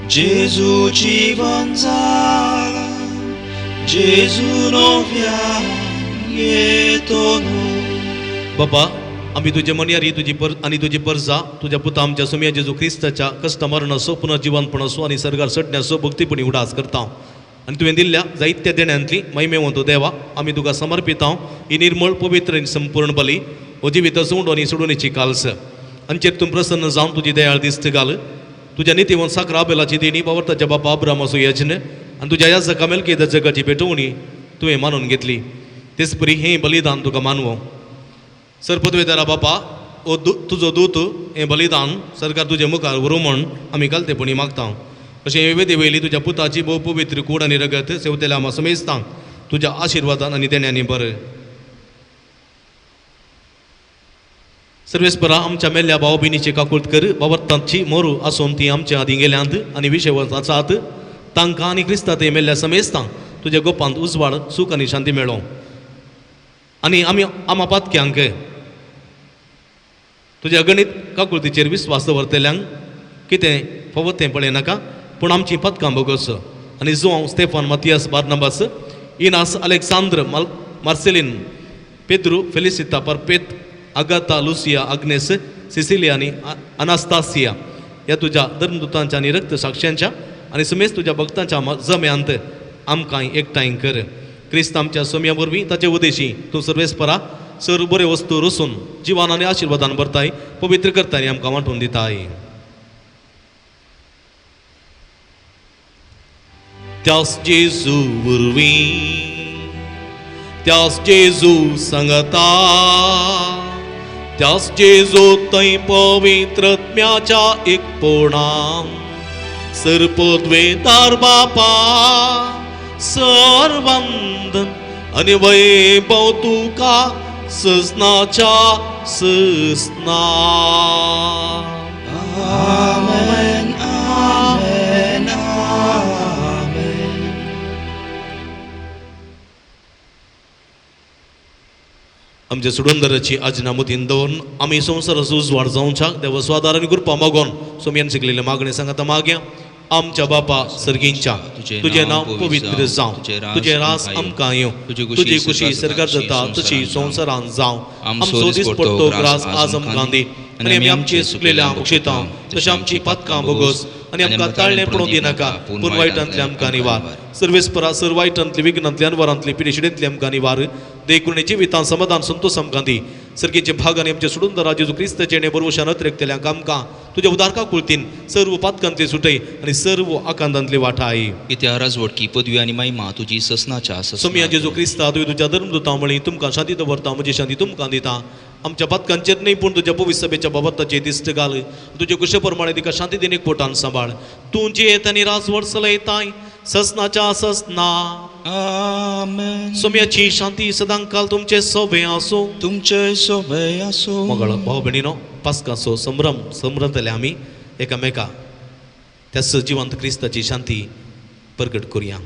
जेजू जीवन जाला, जेजू नव्यान येतो न्हू. बाबा, आमी तुजे मनियारी आनी तुजी परजा तुज्या पुता आमच्या सोम्या जेजू क्रिस्ताच्या कश्ट मरणाचो पुनर्जीवनपणाचो आनी सर्गार चडण्याचो भक्तीपणी उडास करता. आनी तुवें दिल्ल्या जायत्या देण्यांतली महिमेवंतो देवा आमी तुका समर्पिता. ही निर्मळ पवित्र आनी संपूर्ण बली हो जिवित सोडून आनी सोडूनीची काल्स हांचेर तूं प्रसन्न जावन तुजी दयाळ दिश्ट घाल. तुज्या नितीवन साकरा बेलाची देणी बावरताच्या बापा अब्रामाचो यजन आनी तुज्या ह्या जकामेल केदा जगाची पेटोवणी तुवें मानून घेतली. तेच परी हें बलिदान तुका मानवो. सरपदवेदारा बापा, ओ तुजो दूत हें बलिदान सरकार तुजे मुखार व्हरूं म्हण आमी घालतेपणी मागता. अशें वेदी वयली तुज्या पुताची भोव पवित्र कूड आनी रगत सेवतेल्या आम्हा समेस्तांक तुझ्या आशीर्वादान आनी देण्यानी बरें. सर्वेस्परा आमच्या मेल्ल्या भाव भयणीची काकुळट कर. बाबतांची मोरू आसून ती आमच्या आदी गेल्यांत आनी विशेष आसात तांकां आनी क्रिस्तांत मेल्ल्या समेस्तां तुज्या गोपांत उजवाड सूख आनी शांती मेळो. आनी आमी आमा पातक्यांक तुज्या गणीत काकुळतीचेर विस्वास दवरतल्यांक कितें फवत तें पळय नाका, पूण आमची पदकां बोगस आनी जुआंव स्तेफान मातियास बार्नबास इनास Alexandre Marceline Pedro Felicita Perpet Agatha Lucia Agnes Cecilia आनी अनास्तासिया ह्या तुज्या धर्मदुतांच्या आनी रक्त साक्षांच्या आनी समेस्त तुज्या भक्तांच्या जम्यांत आमकां एकठांय कर. क्रिस्त आमच्या सोम्या वरवीं ताचे उदेशी तूं सर्वेस्परा सर बरे वस्तू रसून जिवान आनी आशिर्वादान भरताय, पवित्र करताय आनी आमकां वांटून दिताय. त्यास जेजू वरवीं त्यास जेजू सांगता त्यास जेजू थंय पवित्रत्म्याच्या एकपणान सरपद्वेदार बापा सर्वंदन आनी वैभव तुका सजनाच्या सजना. आमेन, आमेन, आमेन. आमच्या सुडोंदराची आजना मतीन दवरून आमी संवसाराचो उजवाड जावच्याक देवा स्वादार आनी कृपा मागोन सोम्यान शिकलेले मागणे सांगाता मागया. आमच्या बापा सर्गींच्या तुझे नाव पवित्र जावं, तुझे रास आमकां येवं, तुजी खुशी सरकार जाता तशी संवसारांत जावं. आमचो दीस पडतो ग्रास आज आमकां दी आनी आमी आमचे सुकलेल्या मुक्षेता तशें आमची पातकां बोगस आनी आमकां ताळणें पडूंक दिनाका, पूण वायटांतल्या आमकां निवार. सर्वेस्परा सर वायटांतली विघ्नांतल्यान वरांतली पिडेशिडेंतली आमकां निवार. देखून जिवितां समाधान संतोश आमकां दी. सर्गीचे भाग आनी आमचे सुडून जेजू क्रिस्ताचे ने बरोवशान अतिरेकतल्यांक आमकां तुज्या उदारका कुळतीन सर्व पातकांतली सुटय आनी सर्व आकांतांतली वाठाय. कित्या राजवटकी पदवी आनी महिमा तुजी ससनाच्या सोम्या जेजू क्रिस्ता तुवें तुज्या धर्मदुतां मळी तुमकां शांती दवरता, म्हजी शांती तुमकां दिता. आमच्या पातकांचेर न्ही पूण तुज्या पवित्र सभेच्या बाबताचे दिश्ट घाल. तुजे कुशे प्रमाणे तिका शांती दिनीक पोटान सांबाळ. तूं जेत आनी राजवट चलयताय ससनाच्या ससना. आमेन. सोम्याची शांती सदांकाल तुमचे सोबे आसूं. तुमचे सोबे आसूं. मगळ भाव भयणीनो, पास्काचो संभ्रम संभ्रमतले आमी एकामेका त्या सजिवंत क्रिस्ताची शांती प्रकट करुया.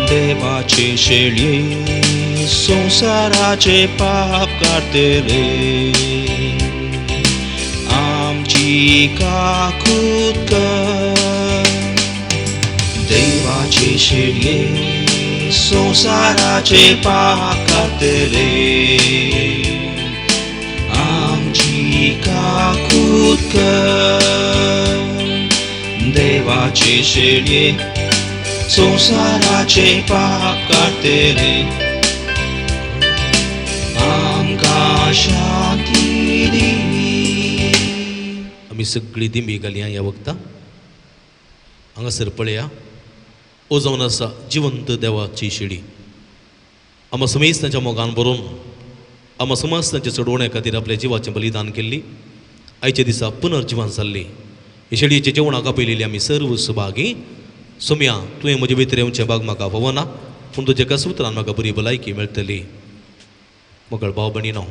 देवाचे शेळये संसाराचे पाप काढतले, आमची काकूत कर. देवाचे शेळये संसाराचे पाप काढतले, आमची काकूत कर. देवाचे शेळये संसाराचे पाप काढतले, आमकां शांती दी. आमी सगळी दिंबी घालया ह्या वक्ता. हांगासर पळया, ओ जावन आसा जिवंत देवाची शिडी. आमी समेस्तांच्या मोगान भरून आमी समस्तांच्या सोडवण्या खातीर आपल्या जिवाचें बलिदान केल्ली. आयच्या दिसा पुनर्जिवान जाल्ली. हे शेडयेच्या जेवणाक आपयलेली आमी सर्व सुभागी. सोम्या, तुवें म्हजे भितर येवचें भाग म्हाका भवना, पूण तुज्या कसुत्रान म्हाका बरी भलायकी मेळटली. मोकळ भाव भयणीनो,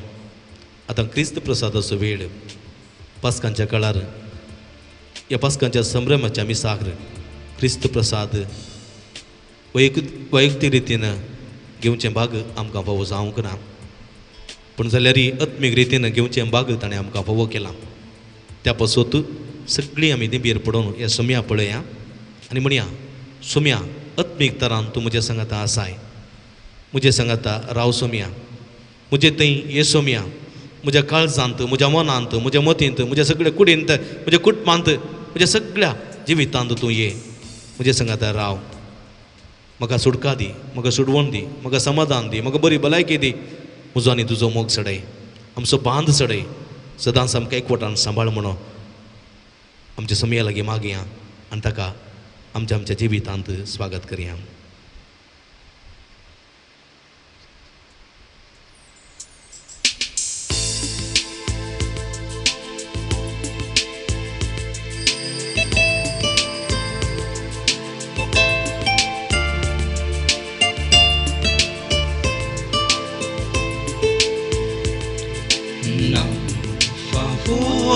आतां क्रिस्त प्रसादाचो वेळ. पास्कांच्या काळार ह्या पास्कांच्या संभ्रमाच्या मिसाक क्रिस्त प्रसाद वैयक्तीक रितीन घेवचें भाग आमकां फावो जावंक ना, पूण जाल्यारय आत्मीक रितीन घेवचें भाग ताणें आमकां फावो केला. त्या पासत सगळीं आमी दिंबेर पडून ह्या सोम्या पळया आनी म्हणया, सोम्या, आत्मीक तरान तूं म्हज्या सांगाता आसाय. म्हजे सांगाता राव सोम्या. म्हजे थंय ये सोम्या. म्हज्या काळजांत, म्हज्या मनांत, म्हज्या मतींत, म्हज्या सगळ्या कुडींत, म्हज्या कुटुंबांत, म्हज्या सगळ्या जिवितांत तूं ये. म्हजे सांगाता राव. म्हाका सुटका दी, म्हाका सुडवण दी, म्हाका समाधान दी, म्हाका बरी भलायकी दी. म्हजो आनी तुजो मोग चडय, आमचो बांद चडय. सदांच आमकां एकवटान सांबाळ म्हणून आमच्या सोम्या लागीं मागया आनी ताका आमच्या जिवितांत स्वागत करया.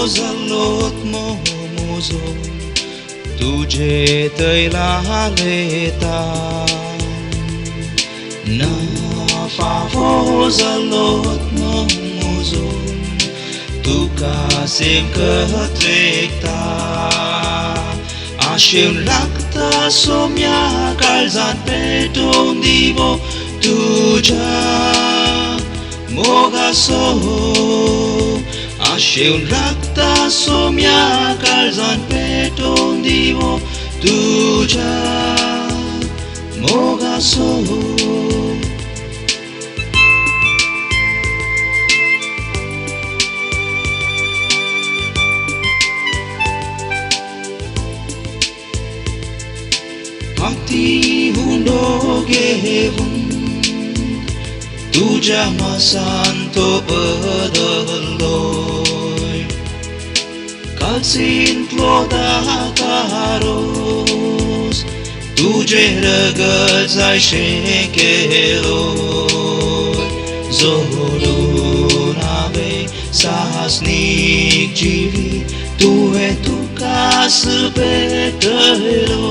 जाल्लोत मोजो तुझे तैला लेता ना फावो जाल्लोत मोजो तुका सेमकत रेखता आशेन लागता सोम्या काळजात पेटोवन दिवो तुझ्या मोगासो आशेन लागता सोम्या काळजात पेटोवन दिवो तुझ्या मोगासो Hati hundo घेऊन तुझ्या मासांतो बदललोय काळजींतलो दाकारोस तुझे रगत जायशें केलोय जोडून हांवें सासनीक जिवी तुवें तुकाच भेटलो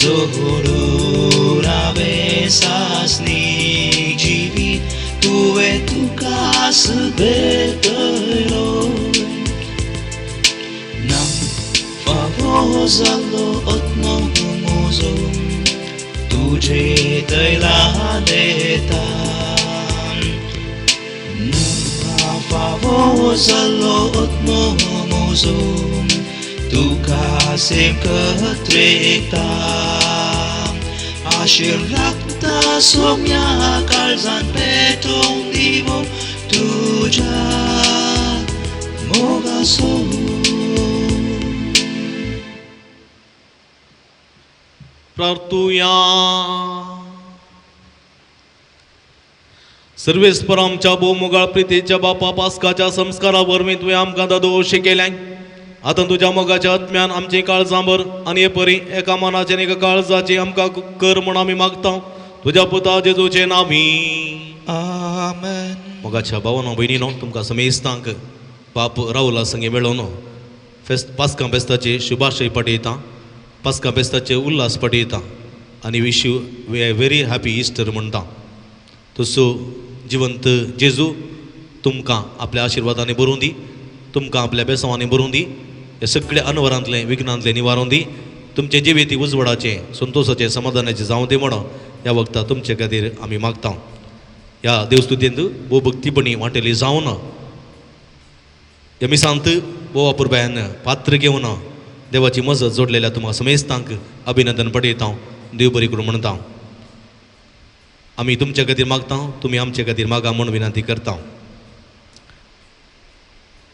जोडून हांवें सासनीक जिवीत तुवें तुकाच भेटलो ना फावो जाल्लो आत्मो म्हजो तुजे तैला लेता ना फावो जाल्लो आत्मो म्हजो तुका सेमकत रेखता आशेन लागता सोम्या काळजात पेटोवन दिवो तुझ्या मोगासो प्रार्थुया सर्वेस्पर आमच्या भोवमुगाळ प्रितीच्या बापा पास्काच्या संस्कारा वरवीं तुवें आमकां दादोशी केल्याय आता तुझ्या मोगाच्या आत्म्यान आमची काळजां भर आनी हे परी एका मनाचे एका काळजाची आमकां कर म्हूण आमी मागता तुझ्या पुता जेजूचे नांवी आमेन मोगाच्या भावानो भयणीनो तुमकां समेस्तांक बाप राहुला संगे मेळोवन पास्का बेस्ताचे शुभाशय पठयता पास्का बेस्ताचे उल्हास पठयता आनी wish you very happy Easter म्हणटा तसो जिवंत जेजू तुमकां आपल्या आशिर्वादांनी भरून दी तुमकां आपल्या बेसांवांनी भरून दी हे सगळ्या अनवरांतले विघ्नांतले निवारण दी तुमचे जिविती उजवडाचे संतोषाचे समाधानाचे जावं दे म्हणून ह्या वक्ता तुमचे खातीर आमी मागता ह्या देवस्तुतेंत भोव भक्तीपणी वांटेली जावन ह्या मिसांत भोव अपुरबायन पात्र घेवन देवाची मजत जोडलेल्या तुमकां समेस्तांक अभिनंदन पठयता देव बरी करूं म्हणटा आमी तुमचे खातीर मागता तुमी आमचे खातीर मागा म्हूण विनंती करता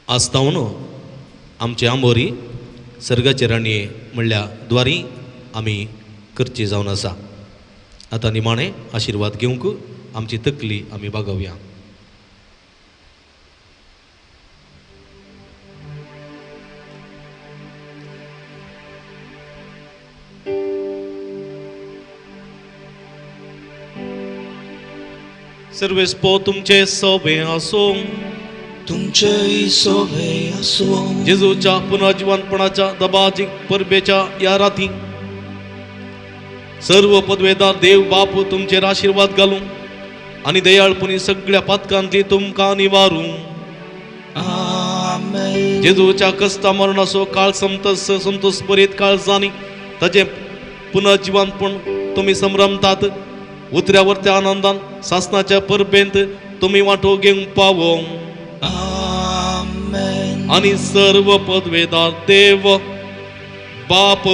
आस्तावन आमचे आंबोरी सर्गाचे राणये म्हणल्या द्वारी आमी करची जावन आसा आतां निमाणे आशिर्वाद घेवंक आमची तकली आमी बागोवया सर्वेस्पो तुमचे सोबे आसूं तुमचे सोबे आसूं जेजूच्या पुनर्जीवनपणाच्या दबाजी परबेच्या या राती सर्व पदवेदार देव बाप तुमचेर आशिर्वाद घालूं आनी दयाळपणी सगळ्या पातकांतली तुमकां निवारूं आमेन जेजूच्या कस्ता मरणाचो काळ संतस संतोष बरीत काळजांनी ताचे पुनर्जीवनपण तुमी संभ्रमतात उतऱ्यावर त्या आनंदान सासनाच्या परबेंत तुमी वांटो घेवंक पावो आमेन आनी सर्व पदवेदार देव बाप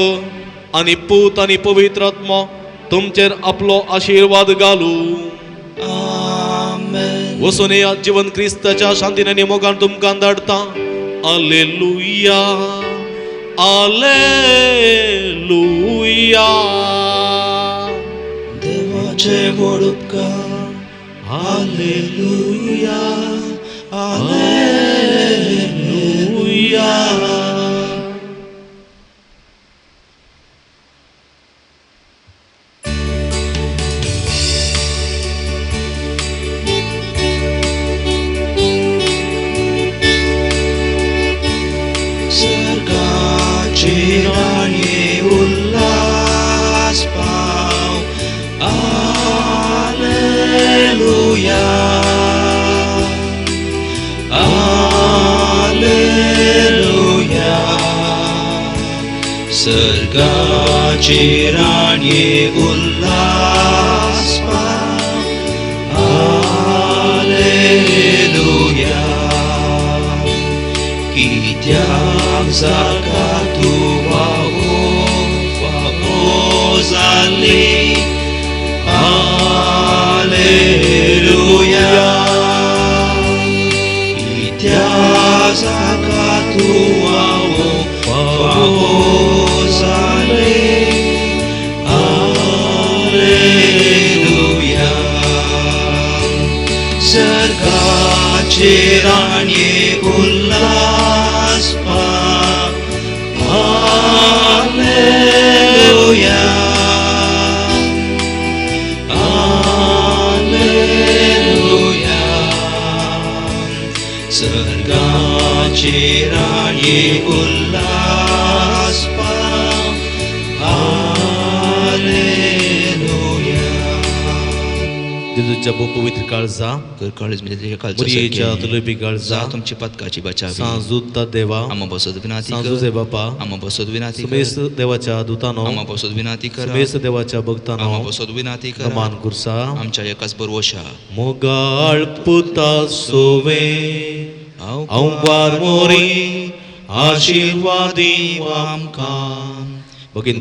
आनी पूत आनी पवित्र आत्मा तुमचेर आपलो आशिर्वाद घालू आमेन वसून या जीवन क्रिस्ताच्या शांतीन आनी मोगान तुमकां धाडटा हालेलुया हालेलुया देवाचे व्हड उपकार हालेलुया हालेलुया हालेलुया सर्गाचे राणे उल्हास पाव हालेलुया कित्याक जाका तूं वावो जाले हालेलुया कित्याक जाका तूं वावो जाले हालेलुया सर्गाचे राणे उल्हास पाव हालेलुया हालेलुया सर्गाचे राणे उल्हास पाव हालेलुया जेजूच्या पवित्र काळजा काळज मुरयेच्या तुलेबी काळजा तुमची पदकाची बचावी सांजुता देवा आम्हा बसत विनाती सांजुजे बापा आम्हा बसत विनाती समेस देवाच्या दूतानो आम्हा बसत विनाती करा समेस देवाच्या भक्तानो आम्हा बसत विनाती करा प्रमाण कुर्सा आमच्या एकाच बरोवशा मोगाळ पुता सोवे औंवार मोरी आशीर्वादी आमकां भगिनी